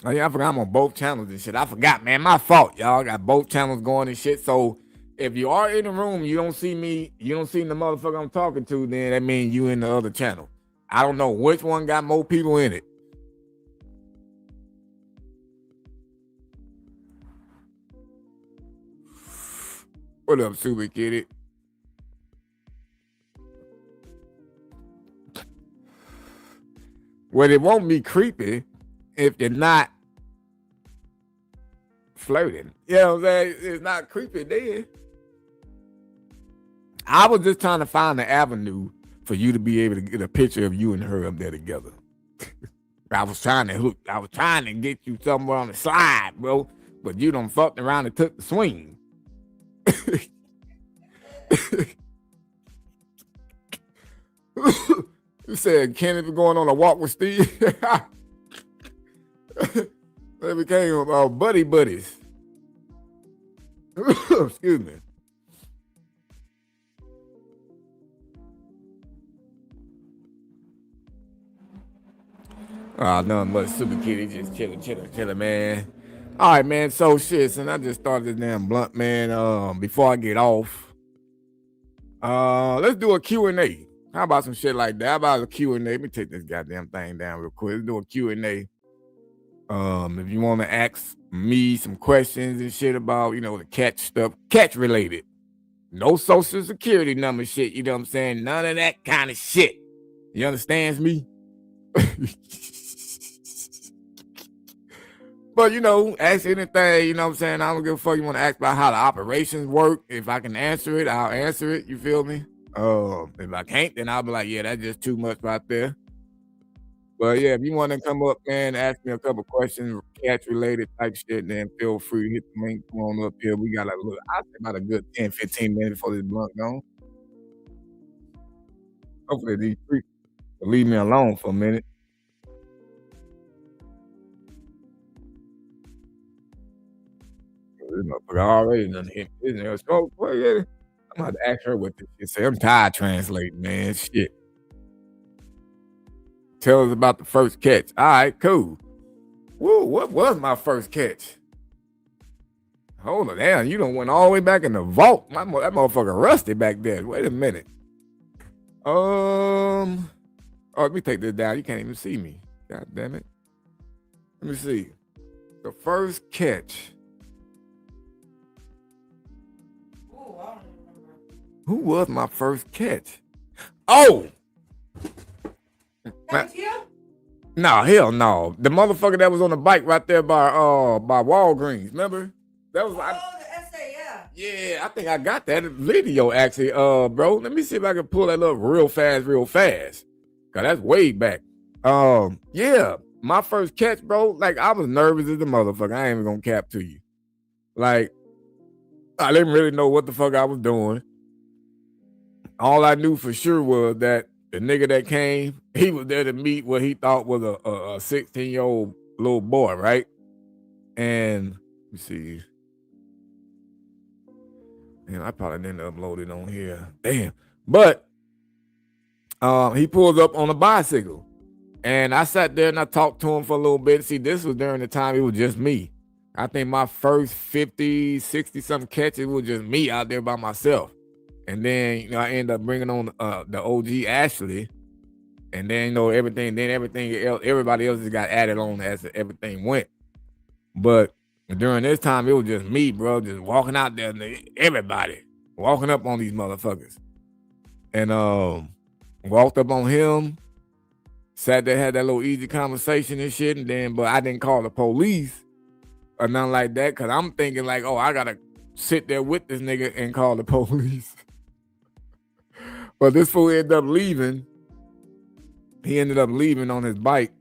Oh, yeah, I forgot I'm on both channels and shit. I forgot, man. My fault, y'all. Got both channels going and shit. So if you are in the room, you don't see me, you don't see the motherfucker I'm talking to, then that means you in the other channel. I don't know which one got more people in it. What up, Super Kitty? Well, it won't be creepy if you're not flirting. You know what I'm saying? It's not creepy then. I was just trying to find the avenue for you to be able to get a picture of you and her up there together. I was trying to get you somewhere on the slide, bro. But you done fucked around and took the swing. You said Kenneth was going on a walk with Steve. They became buddies. Excuse me. Nothing but Super Kitty just chilling, man. All right, man. So shit, since I just started this damn blunt, man. Before I get off, let's do a Q&A. How about some shit like that? How about a Q&A? Let me take this goddamn thing down real quick. Let's do a Q&A. If you want to ask me some questions and shit about, you know, the catch stuff, catch related. No social security number shit, you know what I'm saying? None of that kind of shit. You understands me? But, you know, ask anything, you know what I'm saying? I don't give a fuck. You want to ask about how the operations work. If I can answer it, I'll answer it. You feel me? If I can't, then I'll be like, yeah, that's just too much right there. But yeah, if you want to come up, man, ask me a couple questions, catch related type shit, then feel free to hit the link, come on up here. We got I'd say about a good 10, 15 minutes before this blunt gone. Hopefully these freaks will leave me alone for a minute. This motherfucker already done hit business. So, well, yeah, I'm about to ask her what this shit say. I'm tired translating, man. Shit. Tell us about the first catch. All right, cool. Woo, what was my first catch? Hold on, damn, you done went all the way back in the vault. That motherfucker rusty back there. Wait a minute. Oh, let me take this down. You can't even see me. God damn it. Let me see. The first catch. Who was my first catch? Oh! No, hell no. The motherfucker that was on the bike right there by Walgreens, remember? That was Yeah, I think I got that video actually. Bro, let me see if I can pull that up real fast. Cause that's way back. Yeah, my first catch, bro. Like I was nervous as a motherfucker. I ain't even gonna cap to you. Like I didn't really know what the fuck I was doing. All I knew for sure was that the nigga that came, he was there to meet what he thought was a 16-year-old little boy, right? And let me see. Damn, I probably didn't upload it on here. Damn. But he pulls up on a bicycle. And I sat there and I talked to him for a little bit. See, this was during the time it was just me. I think my first 50, 60 something catches was just me out there by myself. And then, you know, I ended up bringing on the OG Ashley. And then, you know, everybody else just got added on as everything went. But during this time, it was just me, bro, just walking out there, everybody walking up on these motherfuckers. And walked up on him, sat there, had that little easy conversation and shit. And then, but I didn't call the police or nothing like that, because I'm thinking like, oh, I gotta sit there with this nigga and call the police. But this fool ended up leaving. He ended up leaving on his bike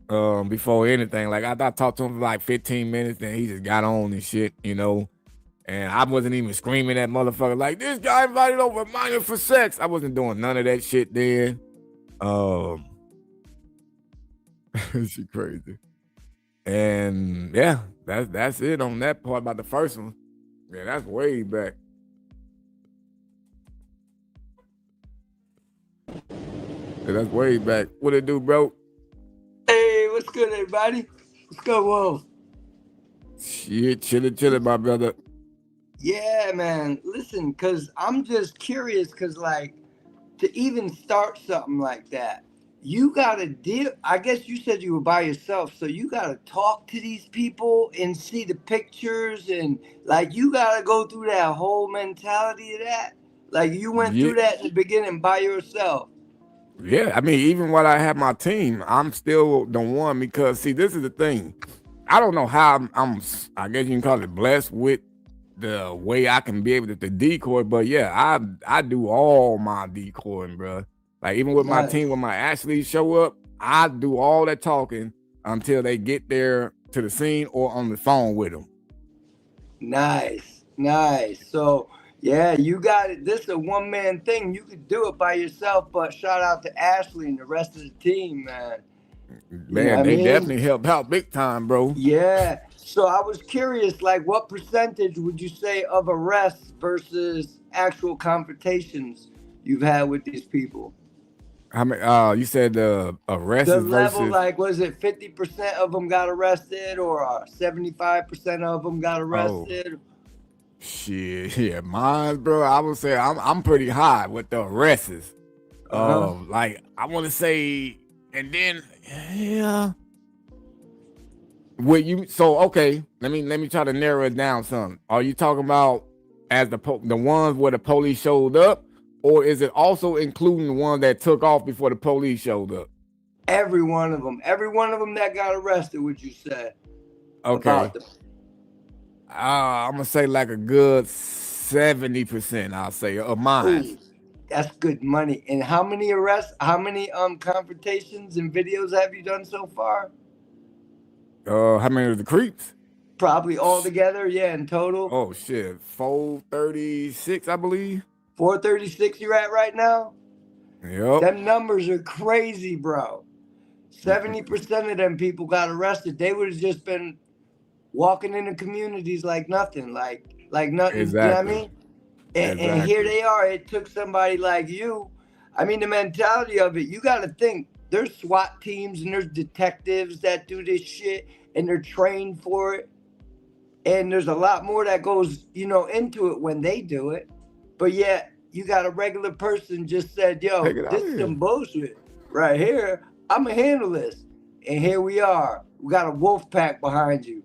before anything. Like I talked to him for like 15 minutes, then he just got on and shit, you know. And I wasn't even screaming at motherfucker like, this guy invited over minor for sex. I wasn't doing none of that shit then. She crazy. And yeah, that's it on that part about the first one. Yeah, that's way back. Yeah, that's way back. What it do, bro? Hey, what's good, everybody? What's good, Wolf? Shit, chillin', my brother. Yeah, man. Listen, because I'm just curious, because, like, to even start something like that, you got to deal. I guess you said you were by yourself, so you got to talk to these people and see the pictures, and, like, you got to go through that whole mentality of that. Like, you went through that in the beginning by yourself. Yeah, I mean, even while I have my team, I'm still the one because, see, this is the thing. I don't know how I guess you can call it blessed with the way I can be able to decoy, but yeah, I do all my decoying, bro. Like even with my team, when my athletes show up, I do all that talking until they get there to the scene or on the phone with them. Nice. So yeah, you got it. This is a one-man thing. You could do it by yourself, but shout out to Ashley and the rest of the team, man. Man, they definitely helped out big time, bro. Yeah. So I was curious, like, what percentage would you say of arrests versus actual confrontations you've had with these people? How many? You said the arrests The level, versus, like, was it 50% of them got arrested, or 75% of them got arrested? Shit, yeah, mine, bro. I would say I'm pretty high with the arrests. Like I want to say, and then yeah. With you, so okay. Let me try to narrow it down some. Are you talking about as the ones where the police showed up, or is it also including the ones that took off before the police showed up? Every one of them that got arrested. Would you say? Okay. I'm gonna say like a good 70%. I'll say of mine. Ooh, that's good money. And how many arrests? How many confrontations and videos have you done so far? How many of the creeps? Probably all together, yeah, in total. Oh shit, 436, I believe. 436 you're at right now? Yep. Them numbers are crazy, bro. 70% of them people got arrested. They would have just been walking in the communities like nothing, like nothing. Exactly. You know what I mean? And here they are. It took somebody like you. I mean, the mentality of it, you got to think there's SWAT teams and there's detectives that do this shit and they're trained for it. And there's a lot more that goes, into it when they do it. But yet you got a regular person just said, yo, this is some bullshit right here. I'm going to handle this. And here we are. We got a wolf pack behind you.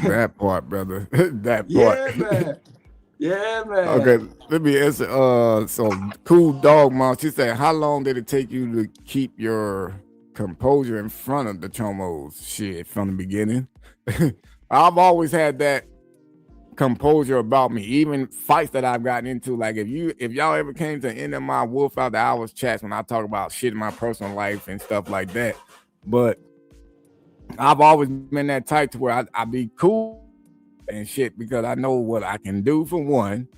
That part, brother. That part. Yeah, man. Okay, let me answer. So Cool Dog Mom, she said, how long did it take you to keep your composure in front of the chomos? Shit, from the beginning. I've always had that composure about me. Even fights that I've gotten into, like if y'all ever came to the end of my Wolf Out the Hours chats when I talk about shit in my personal life and stuff like that, but I've always been that type to where I be cool and shit because I know what I can do for one.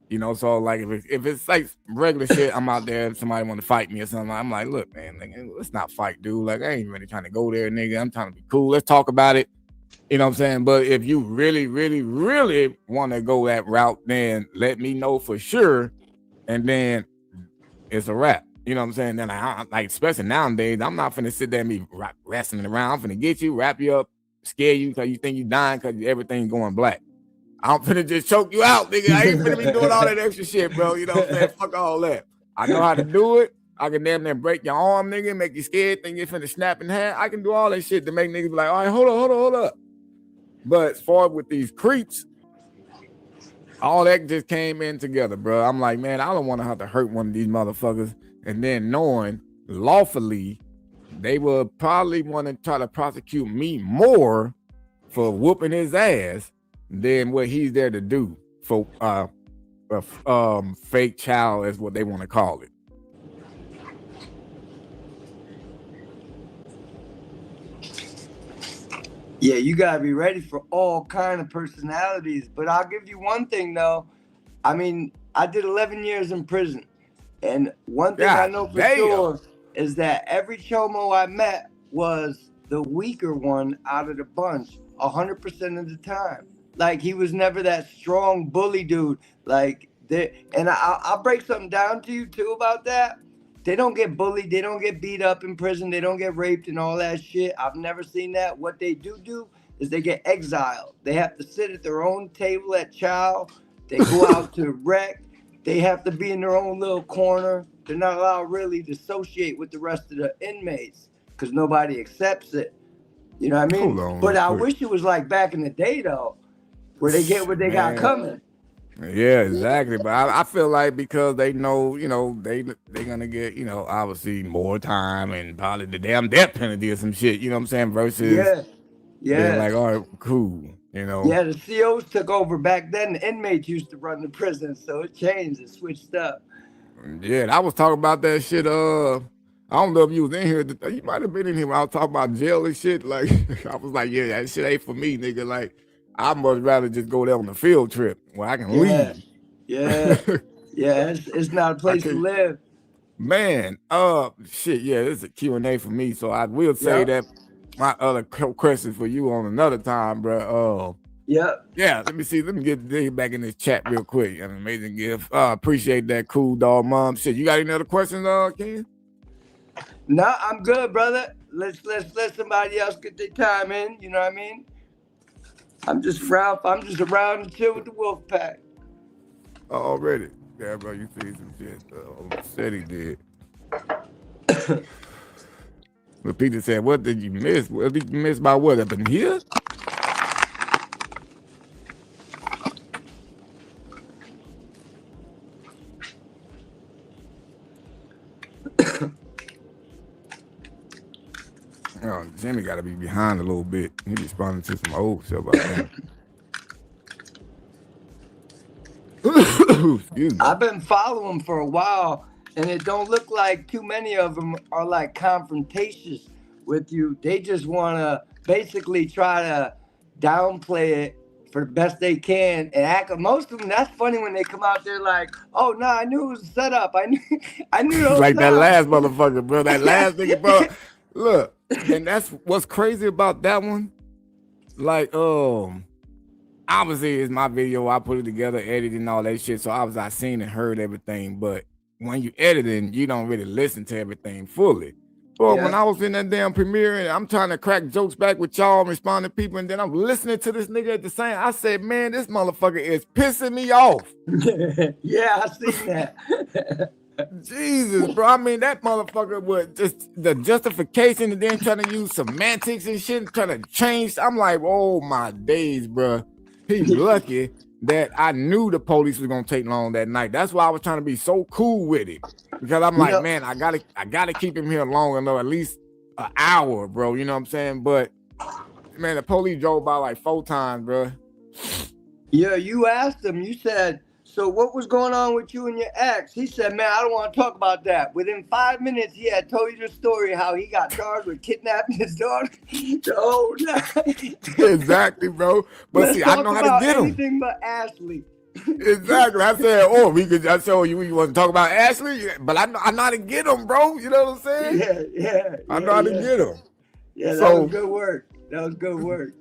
You know, so like if it's like regular shit, I'm out there, if somebody want to fight me or something, I'm like, look, man, like, let's not fight, dude. Like, I ain't really trying to go there, nigga. I'm trying to be cool. Let's talk about it. You know what I'm saying? But if you really, really, really want to go that route, then let me know for sure. And then it's a wrap. You know what I'm saying? Then like, especially nowadays, I'm not finna sit there and be wrestling around. I'm finna get you, wrap you up, scare you because you think you dying because everything's going black. I'm finna just choke you out, nigga. I ain't finna be doing all that extra shit, bro. You know what I'm saying? Fuck all that. I know how to do it. I can damn near break your arm, nigga, make you scared, think you're finna snap in half. I can do all that shit to make niggas be like, all right, hold up. But as far as with these creeps, all that just came in together, bro. I'm like, man, I don't want to have to hurt one of these motherfuckers. And then knowing lawfully, they will probably want to try to prosecute me more for whooping his ass than what he's there to do for fake child is what they want to call it. Yeah, you gotta be ready for all kind of personalities. But I'll give you one thing though. I mean, I did 11 years in prison, and one thing I know for sure is that every chomo I met was the weaker one out of the bunch 100% of the time. Like, he was never that strong bully dude. Like, and I'll break something down to you too about that. They don't get bullied. They don't get beat up in prison. They don't get raped and all that shit. I've never seen that. What they do is they get exiled. They have to sit at their own table at chow. They go out to rec. They have to be in their own little corner. They're not allowed really to associate with the rest of the inmates because nobody accepts it. You know what I mean? But I wish it was like back in the day though, where they get what they got coming. Yeah, exactly. But I feel like because they know, you know, they're gonna get, you know, obviously more time and probably the damn death penalty or some shit. You know what I'm saying? Versus being like, all right, cool. You know. Yeah, the COs took over back then. The inmates used to run the prison, so it changed. It switched up. Yeah, I was talking about that shit. I don't know if you was in here. You might have been in here when I was talking about jail and shit. Like, I was like, yeah, that shit ain't for me, nigga. Like, I'd much rather just go there on a field trip where I can leave. Yeah, yeah, it's not a place to live. Man, shit, yeah, this is a Q&A for me, so I will say that my other question for you on another time, bro. Yeah, let me get back in this chat real quick. An amazing gift. Appreciate that, cool dog mom. Shit, you got any other questions, Ken? No, I'm good, brother. Let's let somebody else get their time in. You know what I mean? I'm just around to chill with the wolf pack. Already. Yeah, bro, you see some shit. Said he did. But Peter said, what did you miss? What did you miss by what? Up in here? Oh, Jimmy got to be behind a little bit. He responding to some old stuff about that. I've been following for a while, and it don't look like too many of them are like confrontatious with you. They just want to basically try to downplay it for the best they can and act. Most of them, that's funny when they come out there like, "Oh no, I knew it was a setup. I knew those like that last motherfucker, bro. That last nigga, bro. Look, and that's what's crazy about that one. Like, obviously it's my video. I put it together, edited and all that shit. So obviously I seen and heard everything. But when you editing, you don't really listen to everything fully. But when I was in that damn premiere and I'm trying to crack jokes back with y'all and respond to people, and then I'm listening to this nigga at the same, I said, man, this motherfucker is pissing me off. Yeah, I seen that. Jesus, bro. I mean, that motherfucker with just the justification and then trying to use semantics and shit, trying to change. I'm like, oh my days, bro. He's lucky that I knew the police was gonna take long that night. That's why I was trying to be so cool with it. Because I'm like, man, I gotta keep him here long enough, at least an hour, bro. You know what I'm saying? But man, the police drove by like 4 times, bro. Yeah, you asked him. You said, "So what was going on with you and your ex?" He said, "Man, I don't want to talk about that." Within 5 minutes, he had told you the story how he got charged with kidnapping his daughter the whole night. Exactly, bro. But Let's see, I talk know how to about get him. anything but Ashley. Exactly. I said, oh, we could. I said, you want to talk about Ashley? Yeah, but I know how to get him, bro. You know what I'm saying? I know how to get him. Yeah, that So was good work. That was good work.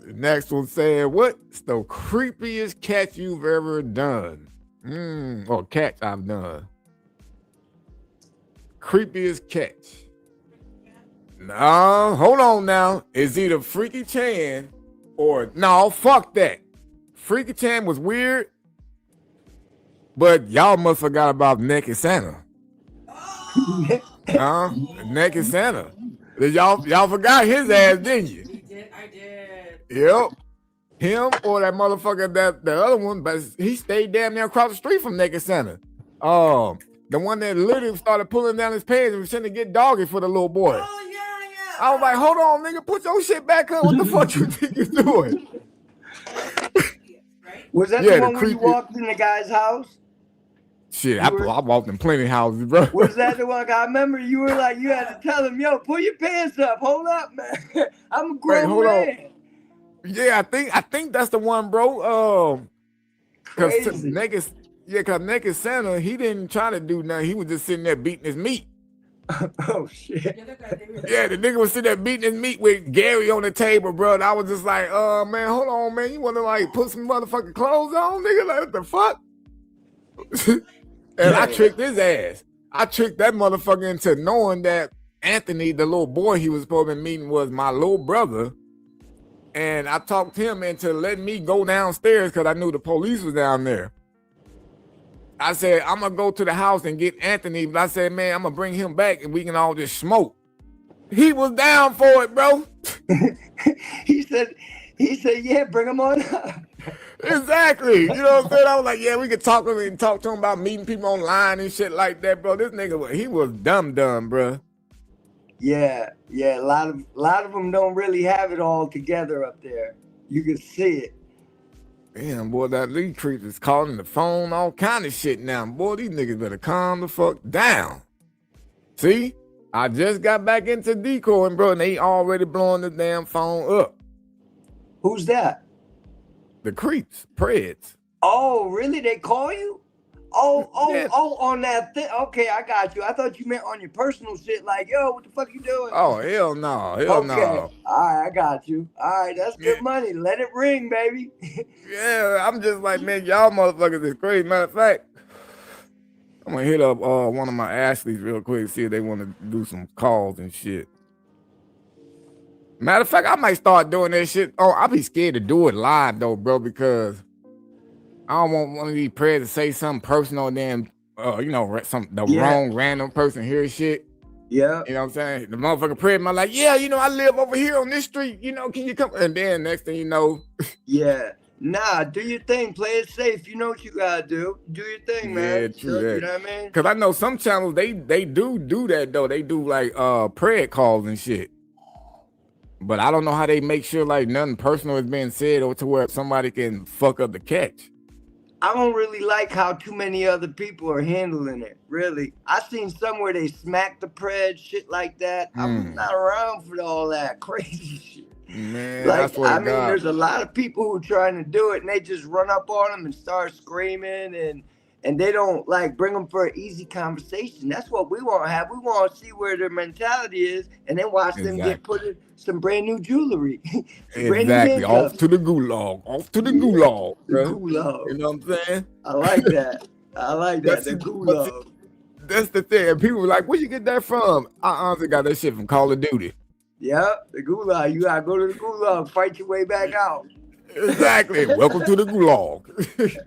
the next one said, what's the creepiest catch you've ever done? Or catch I've done. Creepiest catch. No, hold on now. It's either Freaky Chan or no, fuck that. Freaky Chan was weird, but y'all must forgot about Naked Santa. Naked Santa. Y'all forgot his ass, didn't you? I did. Yep. Him or that motherfucker, the other one, but he stayed damn near across the street from Naked Santa. The one that literally started pulling down his pants and was trying to get doggy for the little boy. Oh yeah. I was like, hold on, nigga, put your shit back up. What the fuck you think you're doing? Was that Yeah, the the one where you creepy- walked in the guy's house? Shit, I walked in plenty of houses, bro. Was that the one? I remember you were like, you had to tell him, yo, pull your pants up. Hold up, man. I'm a grown hold on. man. Yeah, I think that's the one, bro. Cause Crazy. cause Naked Santa, he didn't try to do nothing. He was just sitting there beating his meat. Oh, shit. Yeah, the nigga was sitting there beating his meat with Gary on the table, bro. And I was just like, man, hold on, man. You want to like put some motherfucking clothes on, nigga? Like, what the fuck? And I tricked his ass. I tricked that motherfucker into knowing that Anthony, the little boy he was supposed to be meeting, was my little brother. And I talked him into letting me go downstairs because I knew the police was down there. I said, I'm going to go to the house and get Anthony. But I said, man, I'm going to bring him back and we can all just smoke. He was down for it, bro. He said, yeah, bring him on up. Exactly. You know what I'm saying? I was like, yeah, we could talk to him about meeting people online and shit like that, bro. This nigga, he was dumb, bro. Yeah. A lot of them don't really have it all together up there. You can see it. Damn, boy, that lead creep is calling the phone, all kind of shit now. Boy, these niggas better calm the fuck down. See? I just got back into decoying, bro, and they already blowing the damn phone up. Who's that? The creeps, Preds. Oh, really? They call you? Yeah. On that thing. Okay, I got you. I thought you meant on your personal shit, like, yo, what the fuck you doing? Oh, hell no. All right, I got you. All right, that's good money. Let it ring, baby. Yeah, I'm just like, man, y'all motherfuckers is crazy. Matter of fact, I'm gonna hit up one of my Ashleys real quick, see if they want to do some calls and shit. Matter of fact, I might start doing that shit. Oh, I'll be scared to do it live though, bro, because I don't want one of these prayers to say something personal and then wrong random person hear shit. Yeah. You know what I'm saying? The motherfucker prayer might like, yeah, I live over here on this street, can you come? And then next thing you know. Yeah. Nah, do your thing. Play it safe. You know what you gotta do. Do your thing, man. Yeah, true that. You know what I mean? Cause I know some channels they do that though. They do like prayer calls and shit. But I don't know how they make sure like nothing personal is being said or to where somebody can fuck up the catch. I don't really like how too many other people are handling it. Really, I seen somewhere they smack the pred, shit like that. I'm not around for all that crazy shit. Man, Like, I mean, there's a lot of people who are trying to do it, and they just run up on them and start screaming, and they don't like bring them for an easy conversation. That's what we want to have. We want to see where their mentality is, and then watch them get put in some brand new jewelry. Exactly. Off to the gulag. Off to the gulag. The gulag. You know what I'm saying? I like that. I like that. The gulag. That's the thing. And people were like, where you get that from? I honestly got that shit from Call of Duty. Yep, the gulag. You gotta go to the gulag, fight your way back out. Exactly. Welcome to the gulag.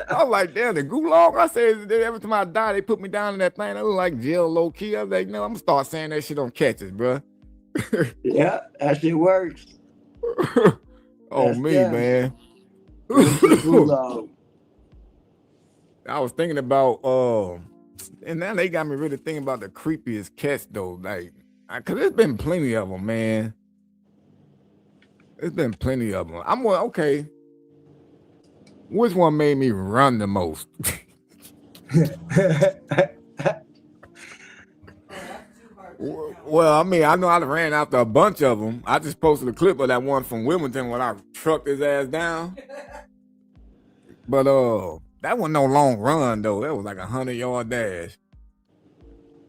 I was like, damn, the gulag. I said every time I die, they put me down in that thing. I look like jail low key. I was like, no, I'm gonna start saying that shit on catches, bro. Yeah, that shit works. Oh, That's me, them. man. Gulag. I was thinking about and now they got me really thinking about the creepiest cats though, like, cause there's been plenty of them, man. There's been plenty of them. I'm going, okay. Which one made me run the most? Well, I mean, I know I ran after a bunch of them. I just posted a clip of that one from Wilmington when I trucked his ass down. But that wasn't no long run though. That was like 100-yard dash.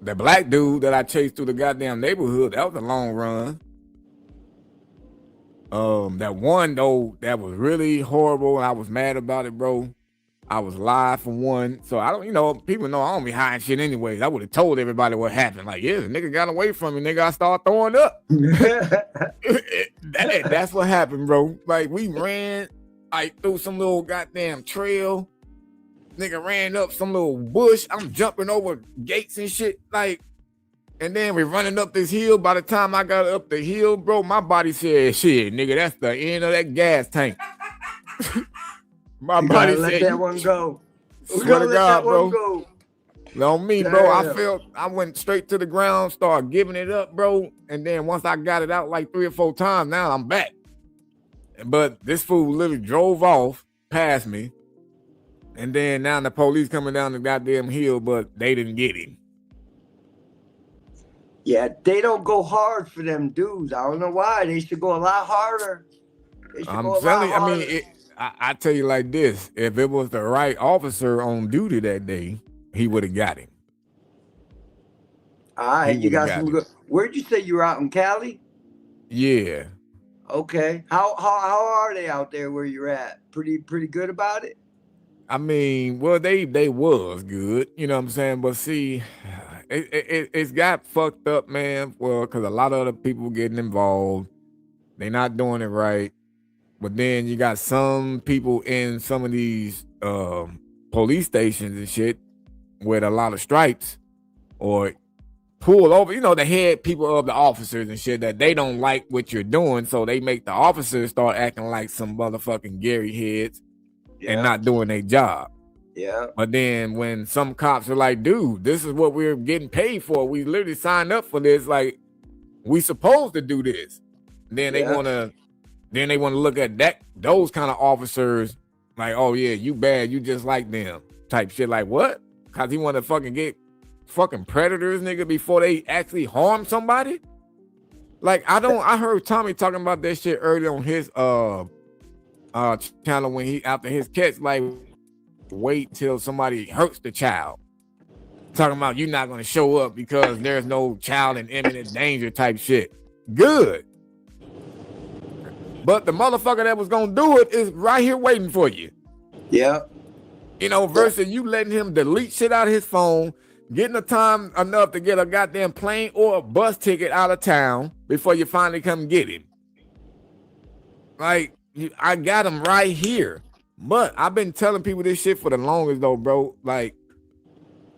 The black dude that I chased through the goddamn neighborhood, that was a long run. That one though, that was really horrible, and I was mad about it, bro. I was live for one, so I don't, people know I don't be hiding shit anyways. I would have told everybody what happened. Like, yeah, the nigga got away from me, nigga. I started throwing up. That's what happened, bro. Like, we ran like through some little goddamn trail. Nigga ran up some little bush. I'm jumping over gates and shit, like. And then we running up this hill. By the time I got up the hill, bro, my body said, shit, nigga, that's the end of that gas tank. My body said, let that one go. Swear to God, bro. Go. On me, bro. I went straight to the ground, started giving it up, bro. And then once I got it out like 3 or 4 times, now I'm back. But this fool literally drove off past me. And then now the police coming down the goddamn hill, but they didn't get him. Yeah, they don't go hard for them dudes. I don't know why. They should go a lot harder. I'm telling you, I mean, I tell you like this. If it was the right officer on duty that day, he would have got him. All right, you got some good. Where'd you say you were out in Cali? Yeah. Okay. How are they out there where you're at? Pretty good about it? I mean, well, they was good, you know what I'm saying? But see, it's got fucked up, man. Well, because a lot of other people getting involved. They not doing it right. But then you got some people in some of these police stations and shit with a lot of stripes or pull over, the head people of the officers and shit that they don't like what you're doing. So they make the officers start acting like some motherfucking Gary heads and not doing their job. Yeah. But then when some cops are like, dude, this is what we're getting paid for. We literally signed up for this. Like, we supposed to do this. Then they want to look at those kind of officers like, oh yeah, you bad, you just like them type shit. Like, what? Cause he want to fucking get fucking predators, nigga, before they actually harm somebody? Like, I heard Tommy talking about that shit earlier on his channel when he after his catch, like, wait till somebody hurts the child. Talking about you not gonna show up because there's no child in imminent danger type shit. Good. But the motherfucker that was gonna do it is right here waiting for you. Yeah. Versus you letting him delete shit out of his phone, getting the time enough to get a goddamn plane or a bus ticket out of town before you finally come get him. Like, I got him right here. But I've been telling people this shit for the longest though, bro. Like,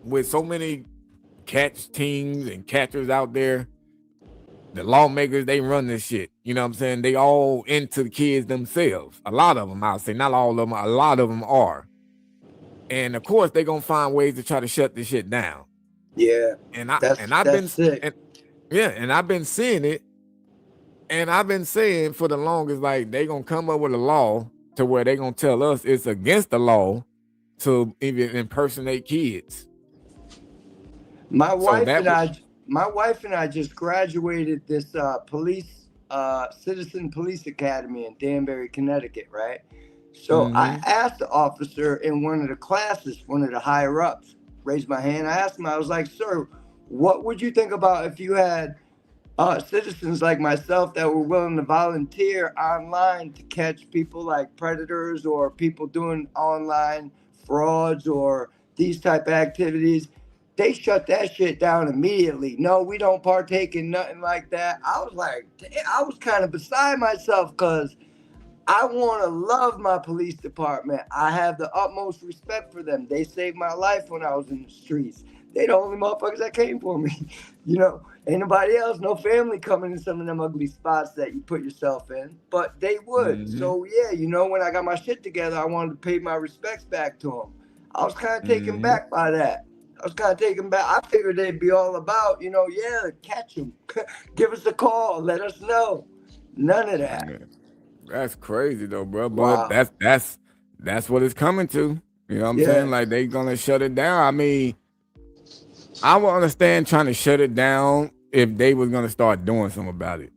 with so many catch teams and catchers out there, the lawmakers, they run this shit. You know what I'm saying? They all into the kids themselves. A lot of them, I'll say. Not all of them. A lot of them are. And of course, they're going to find ways to try to shut this shit down. Yeah. And I've been seeing it. And I've been saying for the longest, like, they going to come up with a law to where they going to tell us it's against the law to even impersonate kids. My wife and I just graduated this Citizen Police Academy in Danbury, Connecticut, right? So I asked the officer in one of the classes, one of the higher ups, raised my hand. I asked him, I was like, sir, what would you think about if you had citizens like myself that were willing to volunteer online to catch people like predators or people doing online frauds or these type of activities? They shut that shit down immediately. No, we don't partake in nothing like that. I was like, I was kind of beside myself because I want to love my police department. I have the utmost respect for them. They saved my life when I was in the streets. They the only motherfuckers that came for me. Ain't nobody else, no family coming in some of them ugly spots that you put yourself in. But they would. So yeah, when I got my shit together, I wanted to pay my respects back to them. I was kind of taken back by that. I figured they'd be all about, catch them. Give us a call. Let us know. None of that. That's crazy though, bro. But that's what it's coming to. You know what I'm Yeah. saying? Like they gonna shut it down. I mean, I would understand trying to shut it down if they was gonna start doing something about it.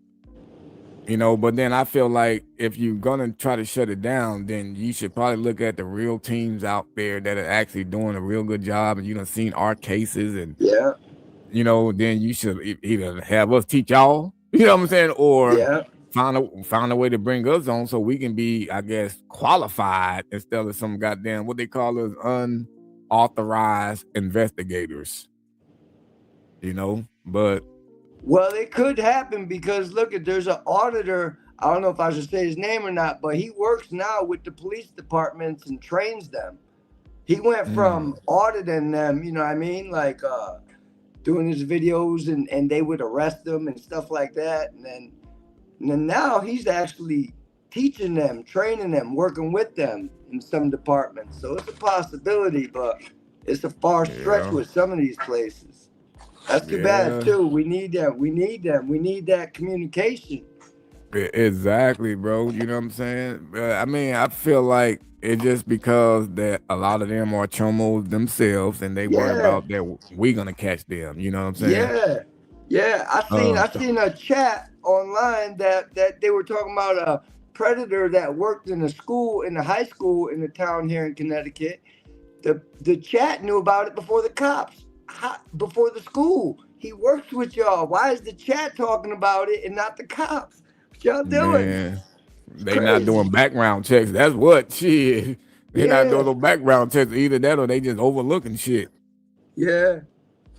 You know, but then I feel like if you're gonna try to shut it down, then you should probably look at the real teams out there that are actually doing a real good job, and you done seen our cases, and Yeah. you know, then you should either have us teach y'all, you know what I'm saying, or Yeah. find a way to bring us on so we can be, I guess, qualified instead of some goddamn what they call us unauthorized investigators. You know, but Well, it could happen because look, there's an auditor. I don't know if I should say his name or not, but he works now with the police departments and trains them. He went from auditing them, you know what I mean, like doing his videos and they would arrest them and stuff like that, and then now he's actually teaching them, training them, working with them in some departments. So it's a possibility, but it's a far stretch with some of these places. That's too bad too. We need them. We need them. We need that communication. Exactly, bro. You know what I'm saying? I mean, I feel like it's just because that a lot of them are chomos themselves, and they worry about that we gonna catch them. You know what I'm saying? Yeah. I seen a chat online that they were talking about a predator that worked in a school, in a high school in the town here in Connecticut. The chat knew about it before the cops. Before the school. He works with y'all. Why is the chat talking about it and not the cops? What y'all doing? Man, they not doing background checks. That's what shit. They not doing no background checks. Either that or they just overlooking shit. Yeah.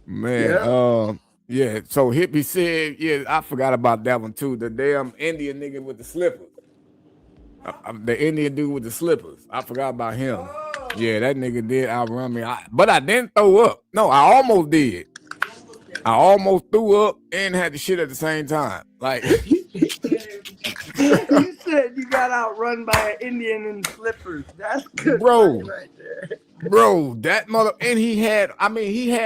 Man, yeah. So Hippie said, yeah, I forgot about that one too. The damn Indian nigga with the slippers. The Indian dude with the slippers. I forgot about him. Yeah, that nigga did outrun me. But I didn't throw up. No, I almost did. I almost threw up and had the shit at the same time. Like You said you got outrun by an Indian in slippers. That's good, bro. Right there. Bro, that mother, and he had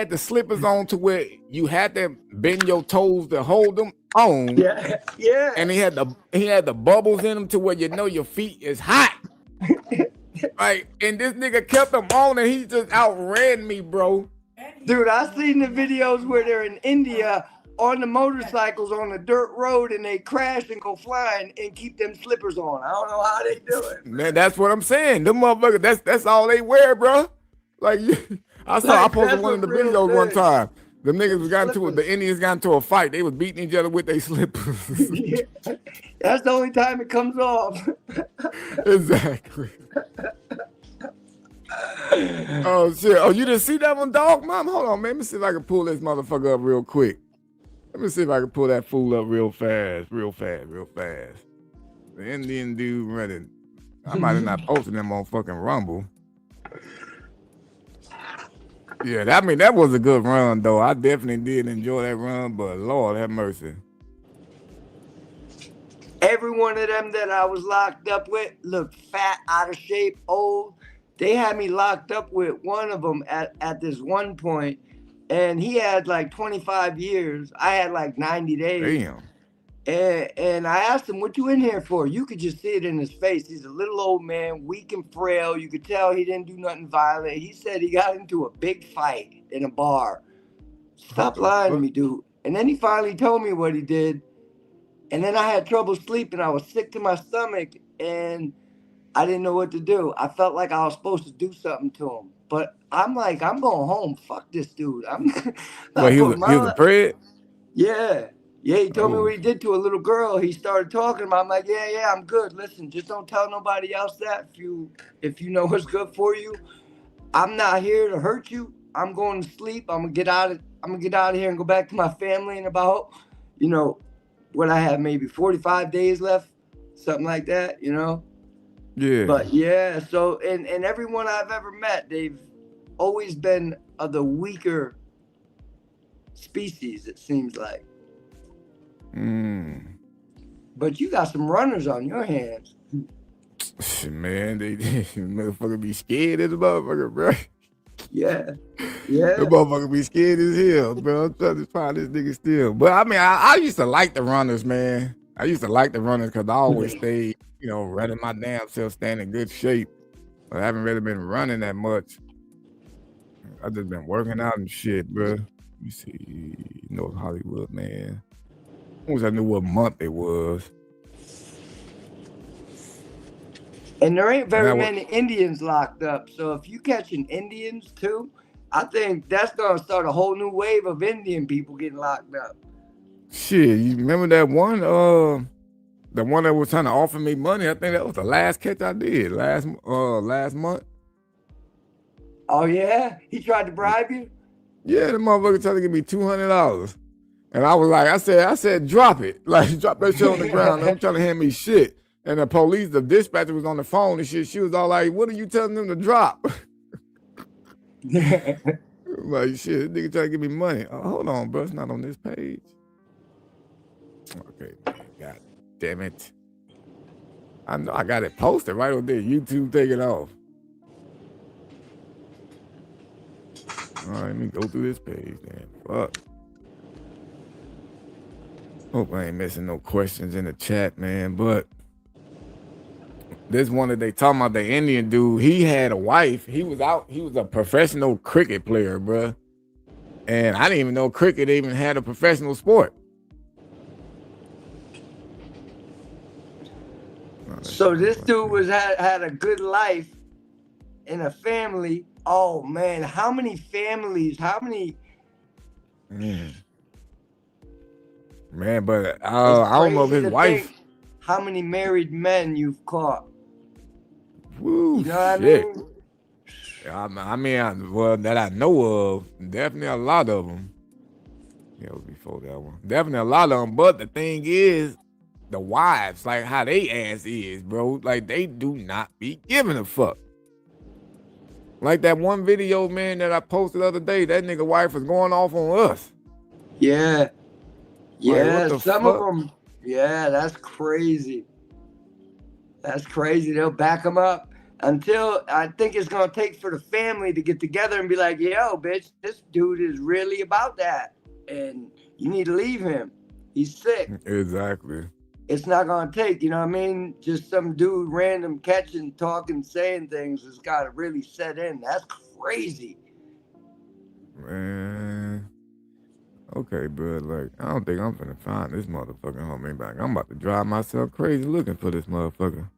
the slippers on to where you had to bend your toes to hold them on. Yeah. And he had the bubbles in them to where you know your feet is hot. Right, and this nigga kept them on, and he just outran me, bro. Dude, I seen the videos where they're in India on the motorcycles on a dirt road, and they crash and go flying and keep them slippers on. I don't know how they do it. Man, that's what I'm saying. Them motherfuckers, that's all they wear, bro. Like I posted one of the videos one time. The niggas the Indians got into a fight. They was beating each other with their slippers. Yeah. That's the only time it comes off. Exactly. Oh shit! Oh, you didn't see that one, dog? Mom, hold on, man. Let me see if I can pull this motherfucker up real quick. Let me see if I can pull that fool up real fast. The Indian dude running. I might have not posted them on fucking Rumble. Yeah, that was a good run, though. I definitely did enjoy that run, but Lord have mercy. Every one of them that I was locked up with looked fat, out of shape, old. They had me locked up with one of them at this one point, and he had like 25 years. I had like 90 days. Damn. And I asked him, what you in here for? You could just see it in his face. He's a little old man, weak and frail. You could tell he didn't do nothing violent. He said he got into a big fight in a bar. Stop lying to me, dude. And then he finally told me what he did. And then I had trouble sleeping. I was sick to my stomach, and I didn't know what to do. I felt like I was supposed to do something to him. But I'm like, I'm going home. Fuck this dude. Well, he was a pred? Yeah. Yeah, he told me what he did to a little girl. He started talking about. I'm like, yeah, I'm good. Listen, just don't tell nobody else that if you know what's good for you. I'm not here to hurt you. I'm going to sleep. I'm gonna get out of here and go back to my family in about, what I have, maybe 45 days left, something like that, Yeah. But yeah, so and everyone I've ever met, they've always been of the weaker species, it seems like. But you got some runners on your hands. Man, they motherfucker be scared as a motherfucker, bro. Yeah. The motherfucker be scared as hell, bro. I'm trying to find this nigga still. But I mean, I used to like the runners, man. I used to like the runners because I always stayed, running my damn self, staying in good shape. I haven't really been running that much. I just been working out and shit, bro. Let me see. North Hollywood, man. I wish I knew what month it was. And there ain't very many Indians locked up. So if you catching Indians too, I think that's gonna start a whole new wave of Indian people getting locked up. Shit, you remember that one? The one that was trying to offer me money. I think that was the last catch I did last month. Oh yeah, he tried to bribe you. Yeah, the motherfucker tried to give me $200, and I was like, I said, drop it, like drop that shit on the ground. Don't try to hand me shit. And the dispatcher was on the phone and shit. She was all like, "What are you telling them to drop?" Like, shit, this nigga trying to give me money. Oh, hold on, bro, it's not on this page. Okay, man, god damn it. I know I got it posted right over there. YouTube, take it off. All right, let me go through this page, man. Fuck. Hope I ain't missing no questions in the chat, man. But this one that they talking about, the Indian dude, he had a wife. He was a professional cricket player, bro. And I didn't even know cricket even had a professional sport. So this dude had a good life and a family. Oh man, how many families? How many? Man, but I don't know if his wife. How many married men you've caught? Woo, you know shit. What I mean, well, that I know of, definitely a lot of them. Yeah, it was before that one. Definitely a lot of them. But the thing is, the wives, like how they ass is, bro. Like they do not be giving a fuck. Like that one video, man, that I posted the other day. That nigga wife was going off on us. Yeah. Yeah, like, some of them. Yeah, that's crazy. That's crazy. They'll back them up until I think it's going to take for the family to get together and be like, yo, bitch, this dude is really about that. And you need to leave him. He's sick. Exactly. It's not going to take, you know what I mean? Just some dude random catching, talking, saying things has got to really set in. That's crazy. Man. Okay, bro. Like, I don't think I'm finna find this motherfucker homie back. I'm about to drive myself crazy looking for this motherfucker.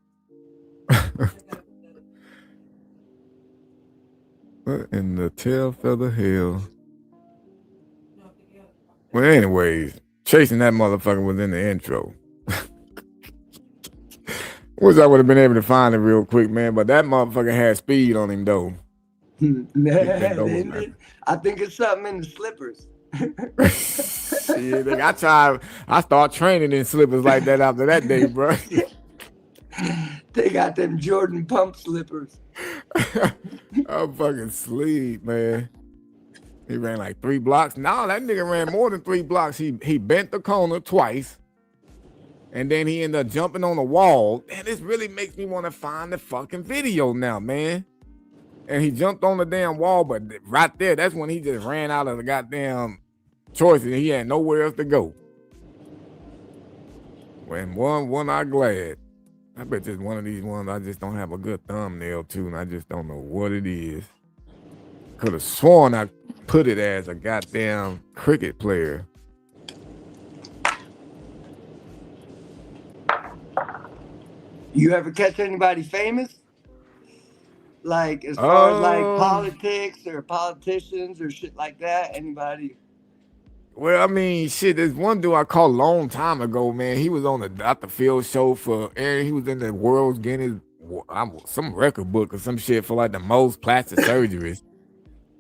What in the tail feather hell? Well, anyways, chasing that motherfucker was in the intro. Wish I would have been able to find it real quick, man. But that motherfucker had speed on him, though. I think it's something in the slippers. Shit, I start training in slippers like that after that day, bro. They got them Jordan pump slippers. I'm fucking sleep, man. He ran like 3 blocks. No, that nigga ran more than 3 blocks. He bent the corner twice. And then he ended up jumping on the wall. Man, this really makes me want to find the fucking video now, man. And he jumped on the damn wall, but right there, that's when he just ran out of the goddamn choices. He had nowhere else to go. When one eye glad. I bet this one of these ones I just don't have a good thumbnail to, and I just don't know what it is. Could have sworn I put it as a goddamn cricket player. You ever catch anybody famous? Like, as far as like politics or politicians or shit like that? Anybody? Well, I mean, shit, there's one dude I caught a long time ago, man. He was on the Dr. Phil show he was in the World's Guinness, some record book or some shit for like the most plastic surgeries.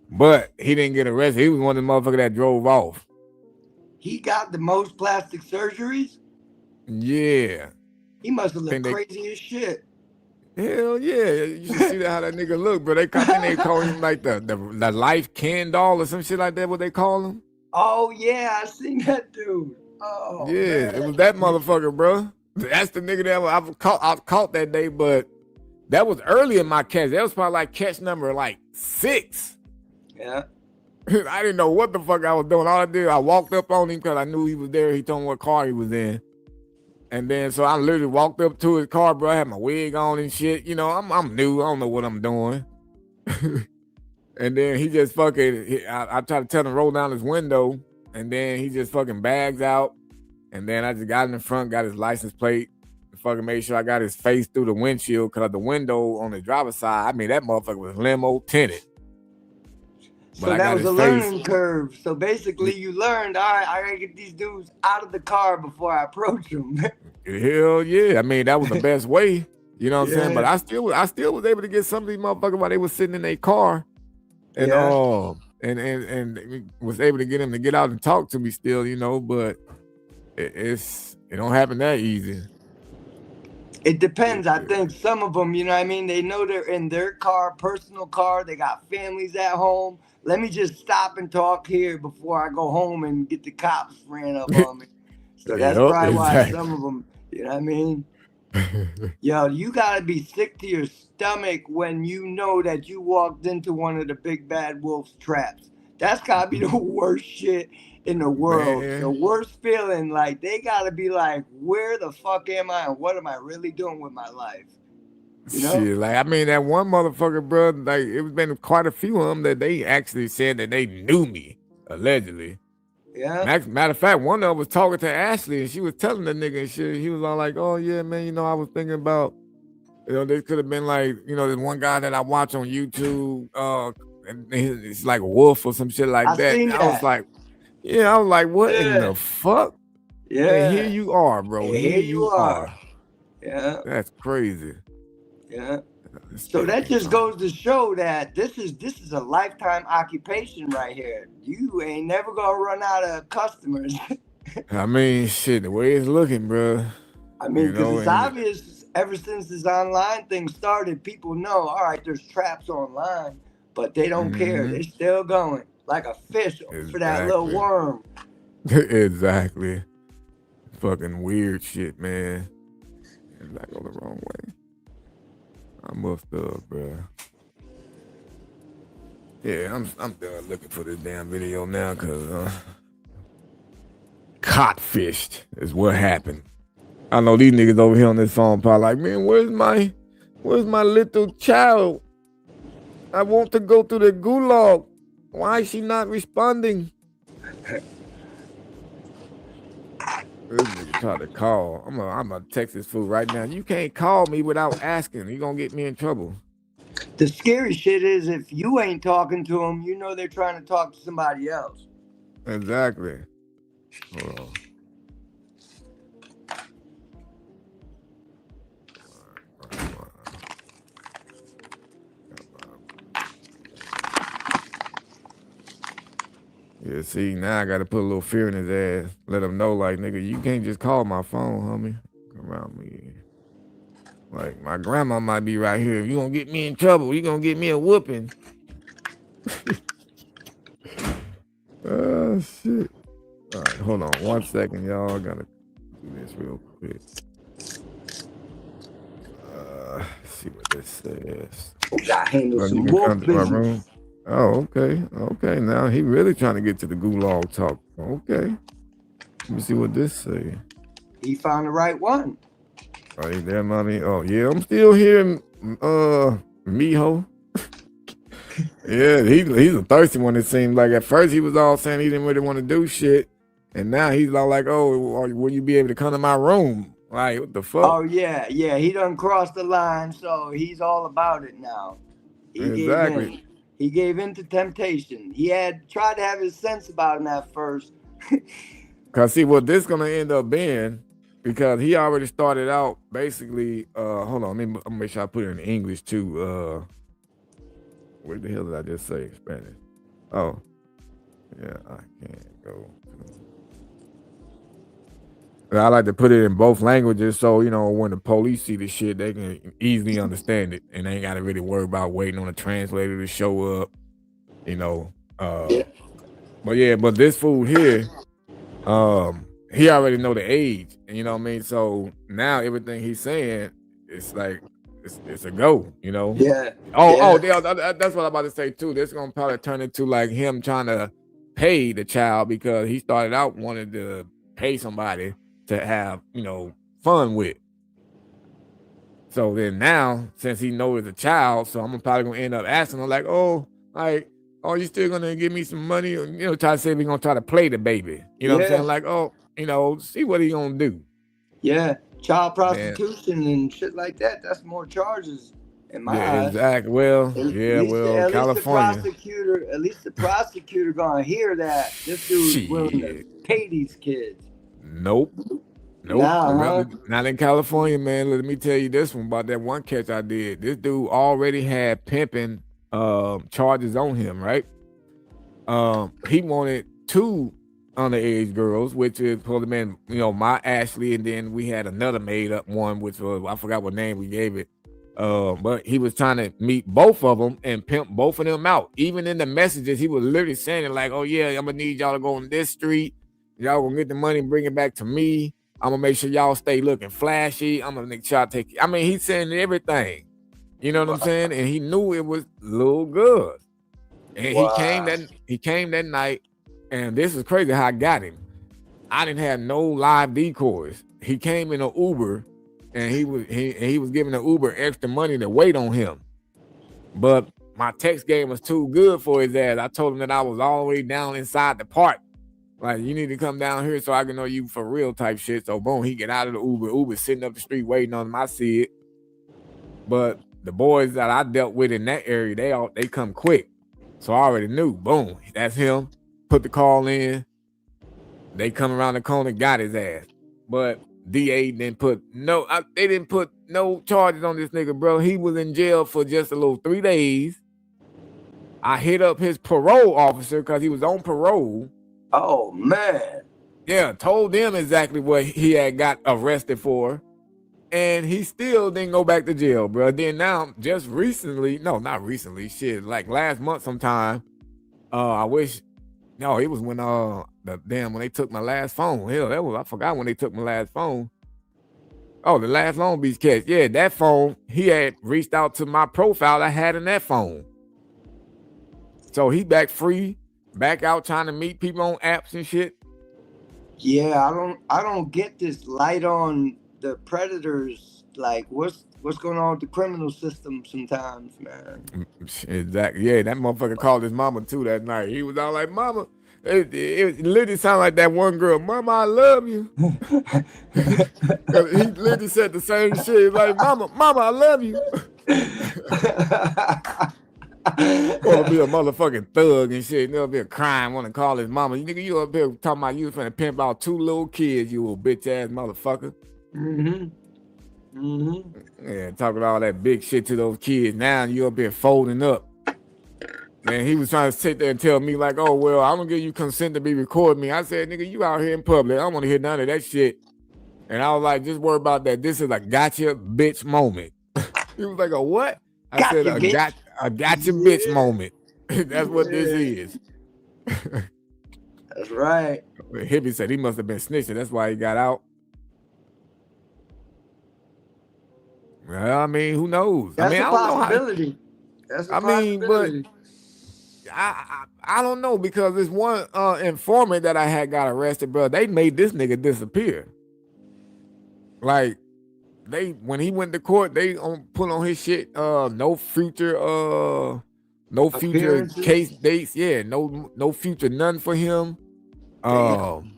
But he didn't get arrested. He was one of the motherfuckers that drove off. He got the most plastic surgeries? Yeah. He must have looked crazy as shit. Hell yeah. You should see how that nigga look, bro. They call him like the life Ken doll or some shit like that, what they call him. Oh, yeah, I seen that dude. Oh, yeah, man. It was that motherfucker, bro. That's the nigga that I caught that day, but that was early in my catch. That was probably like catch number like 6. Yeah. I didn't know what the fuck I was doing. All I did, I walked up on him because I knew he was there. He told me what car he was in. And then so I literally walked up to his car, bro. I had my wig on and shit. You know, I'm new. I don't know what I'm doing. And then he just fucking. I tried to tell him to roll down his window, and then he just fucking bags out. And then I just got in the front, got his license plate, and fucking made sure I got his face through the windshield because the window on the driver's side, I mean, that motherfucker was limo tinted. So that was a learning curve. So basically, you learned, all right, I gotta get these dudes out of the car before I approach them. Hell yeah! I mean, that was the best way. You know what I'm saying? But I still was able to get some of these motherfuckers while they was sitting in their car, and and was able to get them to get out and talk to me still. You know, but it don't happen that easy. It depends. I think some of them, you know what I mean? They know they're in their car, personal car. They got families at home. Let me just stop and talk here before I go home and get the cops ran up on me. So that's probably why some of them, you know what I mean? Yo, you got to be sick to your stomach when you know that you walked into one of the big bad wolf's traps. That's got to be the worst shit in the world. Man. The worst feeling. Like, they got to be like, where the fuck am I and what am I really doing with my life? You know? Shit, like, I mean, that one motherfucker, bro, like, it was been quite a few of them that they actually said that they knew me, allegedly. Yeah. Matter of fact, one of them was talking to Ashley, and she was telling the nigga and shit. He was all like, oh, yeah, man, you know, I was thinking about, you know, this could have been like, you know, this one guy that I watch on YouTube, and it's like a wolf or some shit like that. Seen I was like, yeah, I was like, what in the fuck? Yeah. And here you are, bro. And here you are. Yeah. That's crazy. Yeah. So that just goes to show that this is a lifetime occupation right here. You ain't never gonna run out of customers. I mean, shit, the way it's looking, bro. I mean, because it's obvious ever since this online thing started, people know, all right, there's traps online, but they don't care. They're still going like a fish for that little worm. Exactly. Fucking weird shit, man. Did I go the wrong way? I must have, bro. Yeah, I'm done looking for this damn video now, cause codfished is what happened. I know these niggas over here on this phone probably like, man, where's my little child? I want to go to the gulag. Why is she not responding? This nigga tried to call. I'm gonna text this fool right now. You can't call me without asking. You gonna get me in trouble. The scary shit is if you ain't talking to them, you know they're trying to talk to somebody else. Exactly. Hold on. Yeah, see, now I got to put a little fear in his ass. Let him know, like, nigga, you can't just call my phone, homie. Come around me. Like, my grandma might be right here. You gonna get me in trouble. You gonna get me a whooping. Oh, shit. All right, hold on 1 second, y'all. I gotta do this real quick. Let's see what this says. Got handle some wolf business. Oh, okay. Okay, now he really trying to get to the gulag talk. Okay. Let me see what this say. He found the right one. Oh, he there, money. Oh, yeah, I'm still here, Miho. Yeah, he's a thirsty one, it seems like. At first, he was all saying he didn't really want to do shit. And now he's all like, oh, will you be able to come to my room? Like, what the fuck? Oh, yeah. He done crossed the line, so he's all about it now. Exactly. He gave in to temptation. He had tried to have his sense about him at first. Because see, what this going to end up being, because he already started out basically, hold on, let me make sure I put it in English too. Where the hell did I just say Spanish? Oh, yeah, I can't go. I like to put it in both languages so, you know, when the police see the shit, they can easily understand it and they ain't got to really worry about waiting on a translator to show up, you know. But this fool here, he already know the age, and you know what I mean? So now everything he's saying, it's like, it's a go, you know? Yeah. That's what I'm about to say too. This is going to probably turn into like him trying to pay the child because he started out wanting to pay somebody to have, you know, fun with. So then now, since he knows it's a child, so I'm probably gonna end up asking him like, oh, you still gonna give me some money? Or, try to say we're gonna try to play the baby. You know what I'm saying? Like, oh, see what he gonna do. Yeah, child prostitution and shit like that. That's more charges in my eyes. Exactly. Well, California. At least the prosecutor gonna hear that this dude's willing to pay these kids. Nope. Not in California, man. Let me tell you this one about that one catch I did. This dude already had pimping charges on him, right? He wanted 2 underage girls, which is supposed to been, my Ashley, and then we had another made up one, which was, I forgot what name we gave it. But he was trying to meet both of them and pimp both of them out. Even in the messages, he was literally saying it like, oh yeah, I'm gonna need y'all to go on this street. Y'all gonna get the money and bring it back to me. I'm gonna make sure y'all stay looking flashy. I'm gonna make sure y'all take. I mean, he's saying everything. You know what I'm saying? And he knew it was Lil good. And he came that night, and this is crazy how I got him. I didn't have no live decoys. He came in an Uber, and he was giving the Uber extra money to wait on him. But my text game was too good for his ass. I told him that I was all the way down inside the park. Like, you need to come down here so I can know you for real type shit. So boom, he get out of the Uber. Uber's sitting up the street waiting on him. I see it. But the boys that I dealt with in that area, they come quick. So I already knew. Boom, that's him. Put the call in. They come around the corner, got his ass. But DA didn't put they didn't put no charges on this nigga, bro. He was in jail for just a little 3 days. I hit up his parole officer because he was on parole. Oh man. Yeah, told them exactly what he had got arrested for. And he still didn't go back to jail, bro. Then now, just recently, no, not recently, shit, like last month sometime, it was when when they took my last phone. Hell, I forgot when they took my last phone. Oh, the last Long Beach catch. Yeah, that phone, he had reached out to my profile I had in that phone. So he back free, back out trying to meet people on apps and shit. Yeah, I don't get this light on the predators. Like, what's going on with the criminal system sometimes, man? Exactly. Yeah, that motherfucker called his mama too that night. He was all like, "Mama," it literally sounded like that one girl, "Mama, I love you." He literally said the same shit. Like, "Mama, I love you." Or be a motherfucking thug and shit. There'll be a crime, want to call his mama. You up here talking about you finna pimp out 2 little kids, you little bitch ass motherfucker. Yeah, talking all that big shit to those kids. Now you up here folding up. Man, he was trying to sit there and tell me like, oh, well, I'm gonna give you consent to be recording me. I said, nigga, you out here in public. I don't want to hear none of that shit. And I was like, just worry about that. This is a gotcha bitch moment. He was like, a what? I said, a gotcha bitch moment. That's what this is. That's right. Hippie said he must have been snitching. That's why he got out. Well, I mean, who knows? That's a possibility. That's a possibility. But I don't know, because this one informant that I had got arrested, bro. They made this nigga disappear. Like, when he went to court, they put on his shit no future case dates. Yeah, no future none for him. And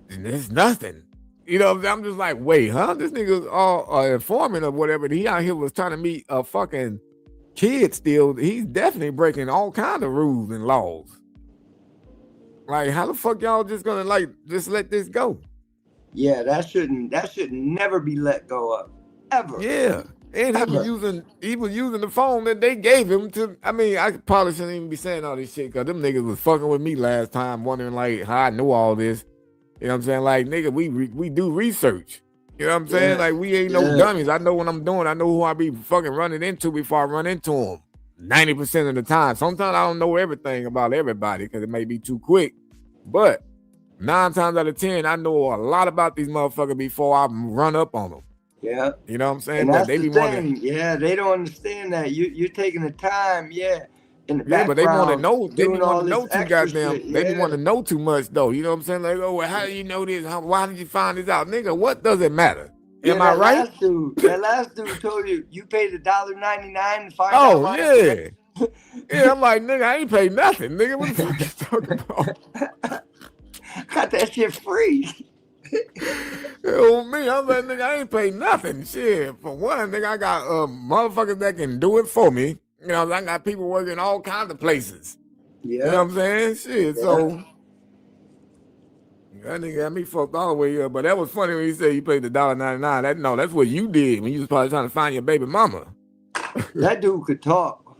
there's nothing. You know, I'm just like, wait, huh? This nigga's all informant or whatever. He out here was trying to meet a fucking kid still. He's definitely breaking all kind of rules and laws. Like, how the fuck y'all just gonna just let this go? Yeah, that should never be let go of. Ever. Yeah. And he was using the phone that they gave him to. I mean, I probably shouldn't even be saying all this shit, because them niggas was fucking with me last time, wondering like how I knew all this. You know what I'm saying? Like, nigga, we do research. You know what I'm saying? Like, we ain't no dummies. I know what I'm doing. I know who I be fucking running into before I run into them. 90% of the time. Sometimes I don't know everything about everybody because it may be too quick. But 9 times out of 10, I know a lot about these motherfuckers before I run up on them. Yeah. You know what I'm saying? And that's the thing. Yeah, they don't understand that. You're taking the time, in the Yeah, but they want to background know. They be doing all want to know this too extra goddamn. shit. They be Yeah. want to know too much though. You know what I'm saying? Like, oh, well, how do you know this? Why did you find this out, nigga? What does it matter? Yeah, Am I right? That last dude told you paid $1.99 to find out Oh my yeah, information. yeah. I'm like, nigga, I ain't paid nothing, nigga. What the fuck you talking about? Got that shit free. Oh me, I'm like, nigga, I ain't paid nothing. Shit, for one, nigga, I got motherfuckers that can do it for me. You know, I got people working all kinds of places. Yeah. You know what I'm saying? Shit, Yeah. so that nigga got me fucked all the way up. But that was funny when he said you paid the $1.99. That's what you did when you was probably trying to find your baby mama. That dude could talk.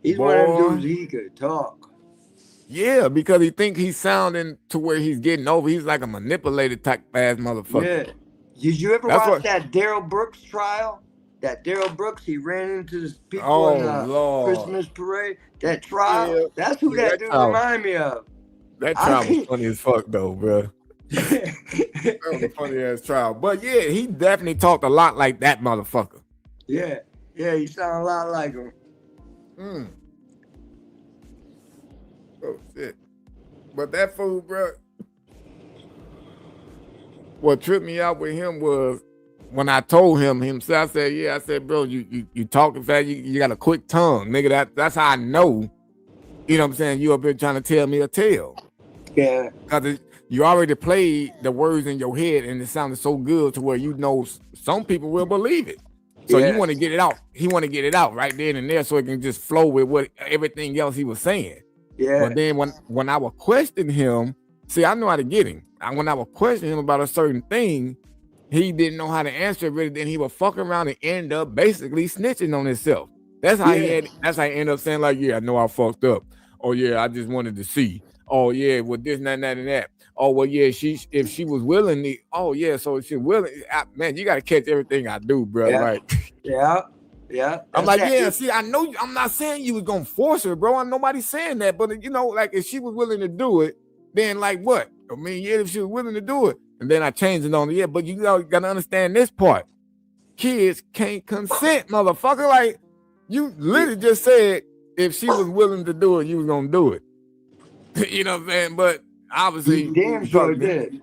He's one of them dudes, he could talk. Yeah, because he think he's sounding to where he's getting over. He's like a manipulated type ass motherfucker. Yeah. Did you ever That's watch what- that Daryl Brooks trial? That Daryl Brooks, he ran into the people Oh, in the Lord. Christmas parade. That trial, Yeah. that's who Yeah, that that dude trial. remind me of. That trial was funny as fuck though, bro. That was a funny ass trial. But yeah, he definitely talked a lot like that motherfucker. Yeah, he sound a lot like him. Oh shit. But that fool, bro. What tripped me out with him was when I told him himself, I said, bro, you talking fast, you got a quick tongue, nigga. That's how I know. You know what I'm saying? You up here trying to tell me a tale. Yeah. Because you already played the words in your head and it sounded so good to where you know some people will believe it. So Yeah. you want to get it out. He want to get it out right then and there so it can just flow with what everything else he was saying. Yeah. But then when I would question him, see, I know how to get him. When I would question him about a certain thing, he didn't know how to answer it really. Then he would fuck around and end up basically snitching on himself. That's how that's how he ended up saying, like, yeah, I know I fucked up. Oh yeah, I just wanted to see. Oh yeah, with this and that and that. Oh well, yeah, if she was willing to, oh yeah, so if she's willing, man, you gotta catch everything I do, bro. Yeah. Right? Yeah. I'm like, That's yeah, that. see, I know I'm not saying you was gonna force her, bro. Nobody's saying that, but you know, like if she was willing to do it, then like what? I mean, yeah, if she was willing to do it, and then I changed it on the but you gotta understand this part. Kids can't consent, motherfucker. Like you literally just said if she was willing to do it, you was gonna do it. You know what I'm saying? But obviously, He damn sure did.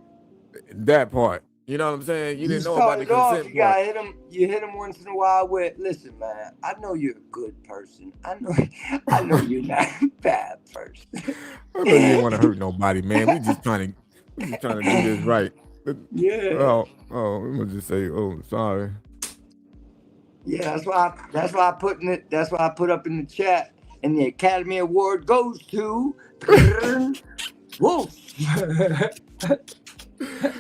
that part. You know what I'm saying? You didn't know about the started off, consent you part. gotta hit him. You hit him once in a while with, listen, man. I know you're a good person. I know you're not a bad person. I know you didn't want to hurt nobody, man. We just trying to do this right. Yeah. I'm gonna just say, oh, sorry. Yeah, that's why I put up in the chat. And the Academy Award goes to Wolf.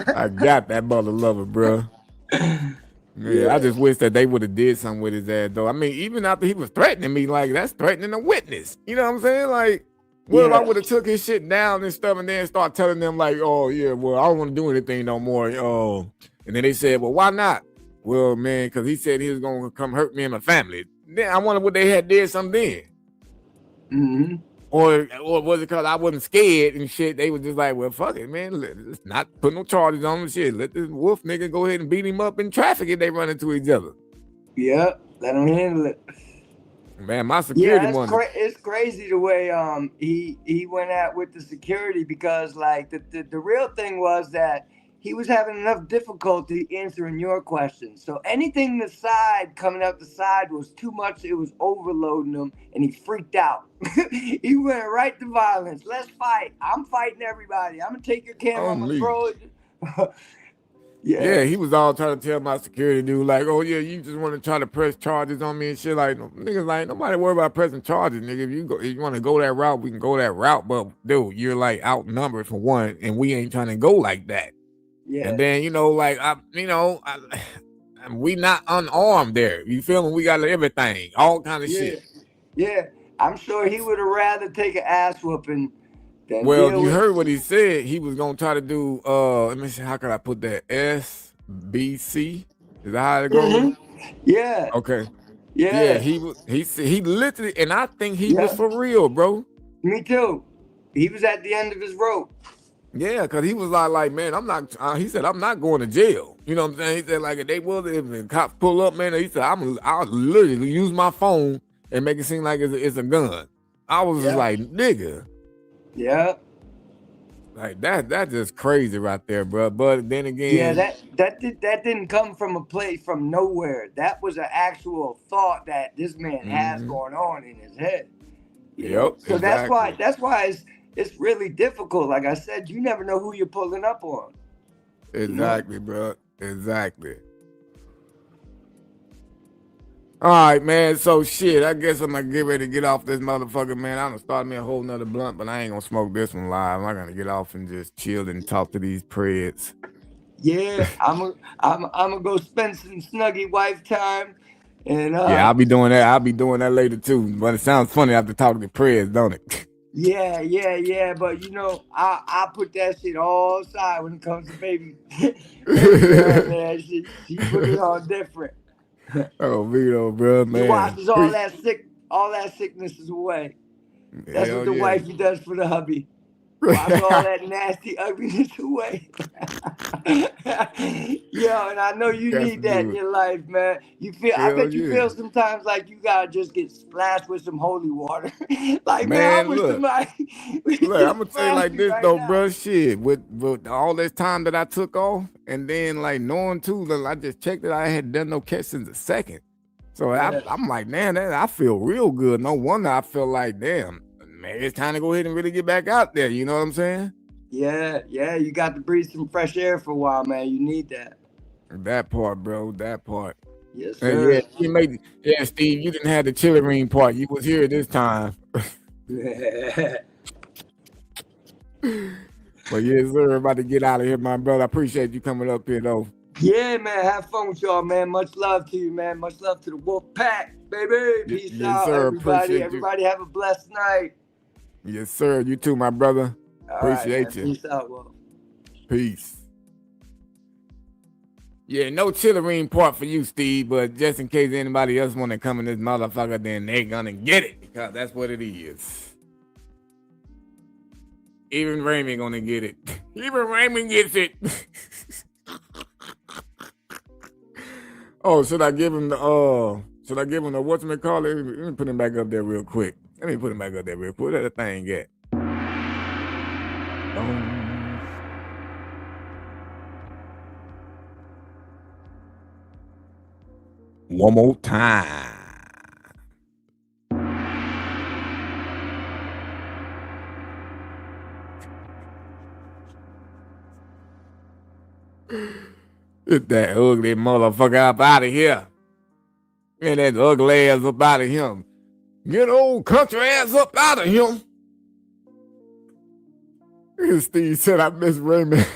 I got that mother lover, bro. Yeah, I just wish that they would have did something with his ass, though. I mean, even after he was threatening me, like that's threatening a witness. You know what I'm saying? Like, what if I would have took his shit down and stuff, and then start telling them like, oh yeah, well I don't want to do anything no more. Oh, and then they said, well, why not? Well, man, because he said he was gonna come hurt me and my family. Then I wonder what they had did something then. Mm-hmm. Or was it because I wasn't scared and shit? They were just like, well, fuck it, man. Let's not put no charges on him and shit. Let this wolf nigga go ahead and beat him up in traffic if they run into each other. Yeah, let him handle it. Man, my security it's crazy the way he went at with the security, because like the real thing was that he was having enough difficulty answering your questions. So anything coming out the side was too much. It was overloading him, and he freaked out. He went right to violence. Let's fight. I'm fighting everybody. I'm gonna take your camera. I'm gonna throw it. Yeah, he was all trying to tell my security dude, like, oh yeah, you just want to try to press charges on me and shit. Like, niggas like, nobody worry about pressing charges, nigga. If you want to go that route, we can go that route. But dude, you're like outnumbered for one, and we ain't trying to go like that. Yeah. And then, you know, like, we not unarmed there. You feel me? We got everything, all kind of shit. Yeah, I'm sure he would have rather take an ass whooping than well, you heard what he said. He was gonna try to do. Let me see. How could I put that? SBC. Is that how it goes? Mm-hmm. Yeah. Okay. Yeah. He literally, and I think he was for real, bro. Me too. He was at the end of his rope. Yeah, because he was like, man, I'm not, he said, I'm not going to jail. You know what I'm saying? He said, like, if the cops pull up, man, he said, I'll literally use my phone and make it seem like it's a gun. I was just Yeah. like, nigga. Yeah. Like that's just crazy right there, bro. But then Yeah, again, that didn't come from a place from nowhere. That was an actual thought that this man has mhm. going on in his head. You know, Yep, so exactly. that's why it's really difficult. Like I said, you never know who you're pulling up on. Exactly, bro. Exactly. All right, man. So shit, I guess I'm gonna get ready to get off this motherfucker, man. I'm gonna start me a whole nother blunt, but I ain't gonna smoke this one live. I'm gonna get off and just chill and talk to these preds. Yeah, I'm gonna go spend some snuggy wife time, and Yeah, I'll be doing that. I'll be doing that later too. But it sounds funny after talking to preds, don't it? yeah. But you know, I put that shit all aside when it comes to baby girl, man. She put it on different. Oh, Vito, bro, She man. washes all that sicknesses away. That's what Hell the yeah. wifey does for the hubby. Wash all that nasty ugliness away. Yo, and I know you Got to need that in do it. your life, man. I Hell bet you yeah. feel sometimes like you gotta just get splashed with some holy water. Like, man, I Man, wish look. somebody would Look, I'm just gonna tell you splash like me this right though, now. bro. Shit, with all this time that I took off, and then like knowing too, that I just checked that I had done no catch since the second. So Yeah. I'm like, man, I feel real good. No wonder I feel like, damn, man, it's time to go ahead and really get back out there. You know what I'm saying? Yeah, you got to breathe some fresh air for a while, man. You need that. That part, bro. That part. Yes, And yeah, sir. yeah, Steve, you didn't have the chili ring part. You was here this time. But yes, sir, about to get out of here, my brother. I appreciate you coming up here though. Yeah, man. Have fun with y'all, man. Much love to you, man. Much love to the Wolf Pack, baby. Peace Yes, out, sir. everybody. Appreciate you. Everybody have a blessed night. Yes, sir. You too, my brother. All right, man. Appreciate you. Peace out, Wolf. Peace. Yeah, no chillerine part for you, Steve, but just in case anybody else want to come in this motherfucker, then they gonna get it, because that's what it is. Even Raymond gonna get it. Even Raymond gets it. Oh, should I give him the whatchamacallit? Let me put him back up there real quick. Where that thing at? One more time. Get that ugly motherfucker up out of here. Get that ugly ass up out of him. Get old country ass up out of him. Steve said I miss Raymond.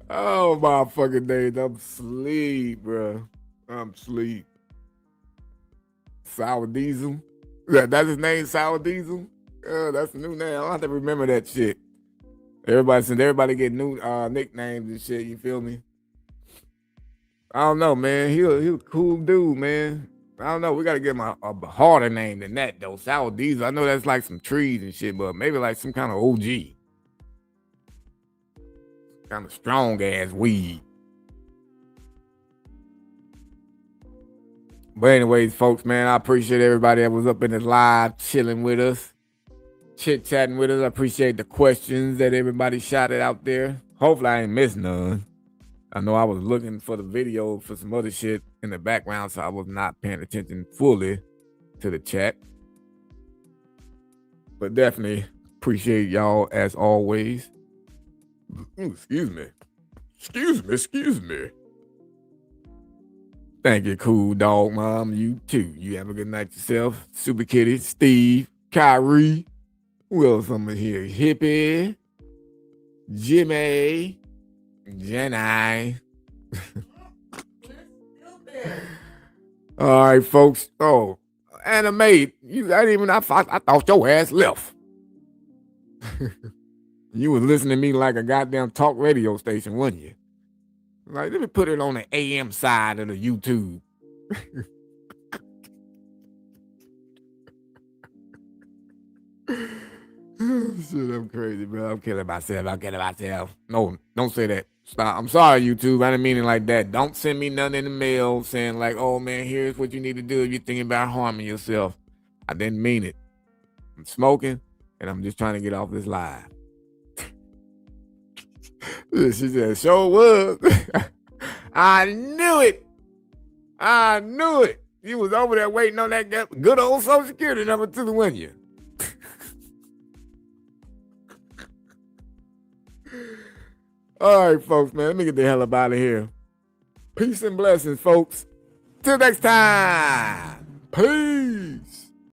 Oh my fucking days. I'm sleep, bro. I'm sleep. Sour Diesel. That's his name, Sour Diesel? That's a new name. I don't have to remember that shit. Everybody get new nicknames and shit, you feel me? I don't know, man. He a cool dude, man. I don't know. We gotta give him a harder name than that though. Sour Diesel. I know that's like some trees and shit, but maybe like some kind of OG. Kind of strong ass weed. But anyways, folks, man, I appreciate everybody that was up in the live chilling with us, chit-chatting with us. I appreciate the questions that everybody shouted out there. Hopefully I ain't missed none. I know I was looking for the video for some other shit in the background, so I was not paying attention fully to the chat. But definitely appreciate y'all as always. Excuse me. Thank you, cool dog mom. You too. You have a good night yourself. Super Kitty, Steve, Kyrie. Who else I'm here? Hippie, Jimmy, Jenny. All right, folks. Oh, Anime. I thought your ass left. You was listening to me like a goddamn talk radio station, wasn't you? Like, let me put it on the AM side of the YouTube. Shit, I'm crazy, bro. I'm killing myself. I'm killing myself. No, don't say that. Stop. I'm sorry, YouTube. I didn't mean it like that. Don't send me nothing in the mail saying like, oh man, here's what you need to do if you're thinking about harming yourself. I didn't mean it. I'm smoking and I'm just trying to get off this live. She said, sure was. I knew it. I knew it. You was over there waiting on that good old Social Security number to the window. All right, folks, man. Let me get the hell up out of here. Peace and blessings, folks. Till next time. Peace.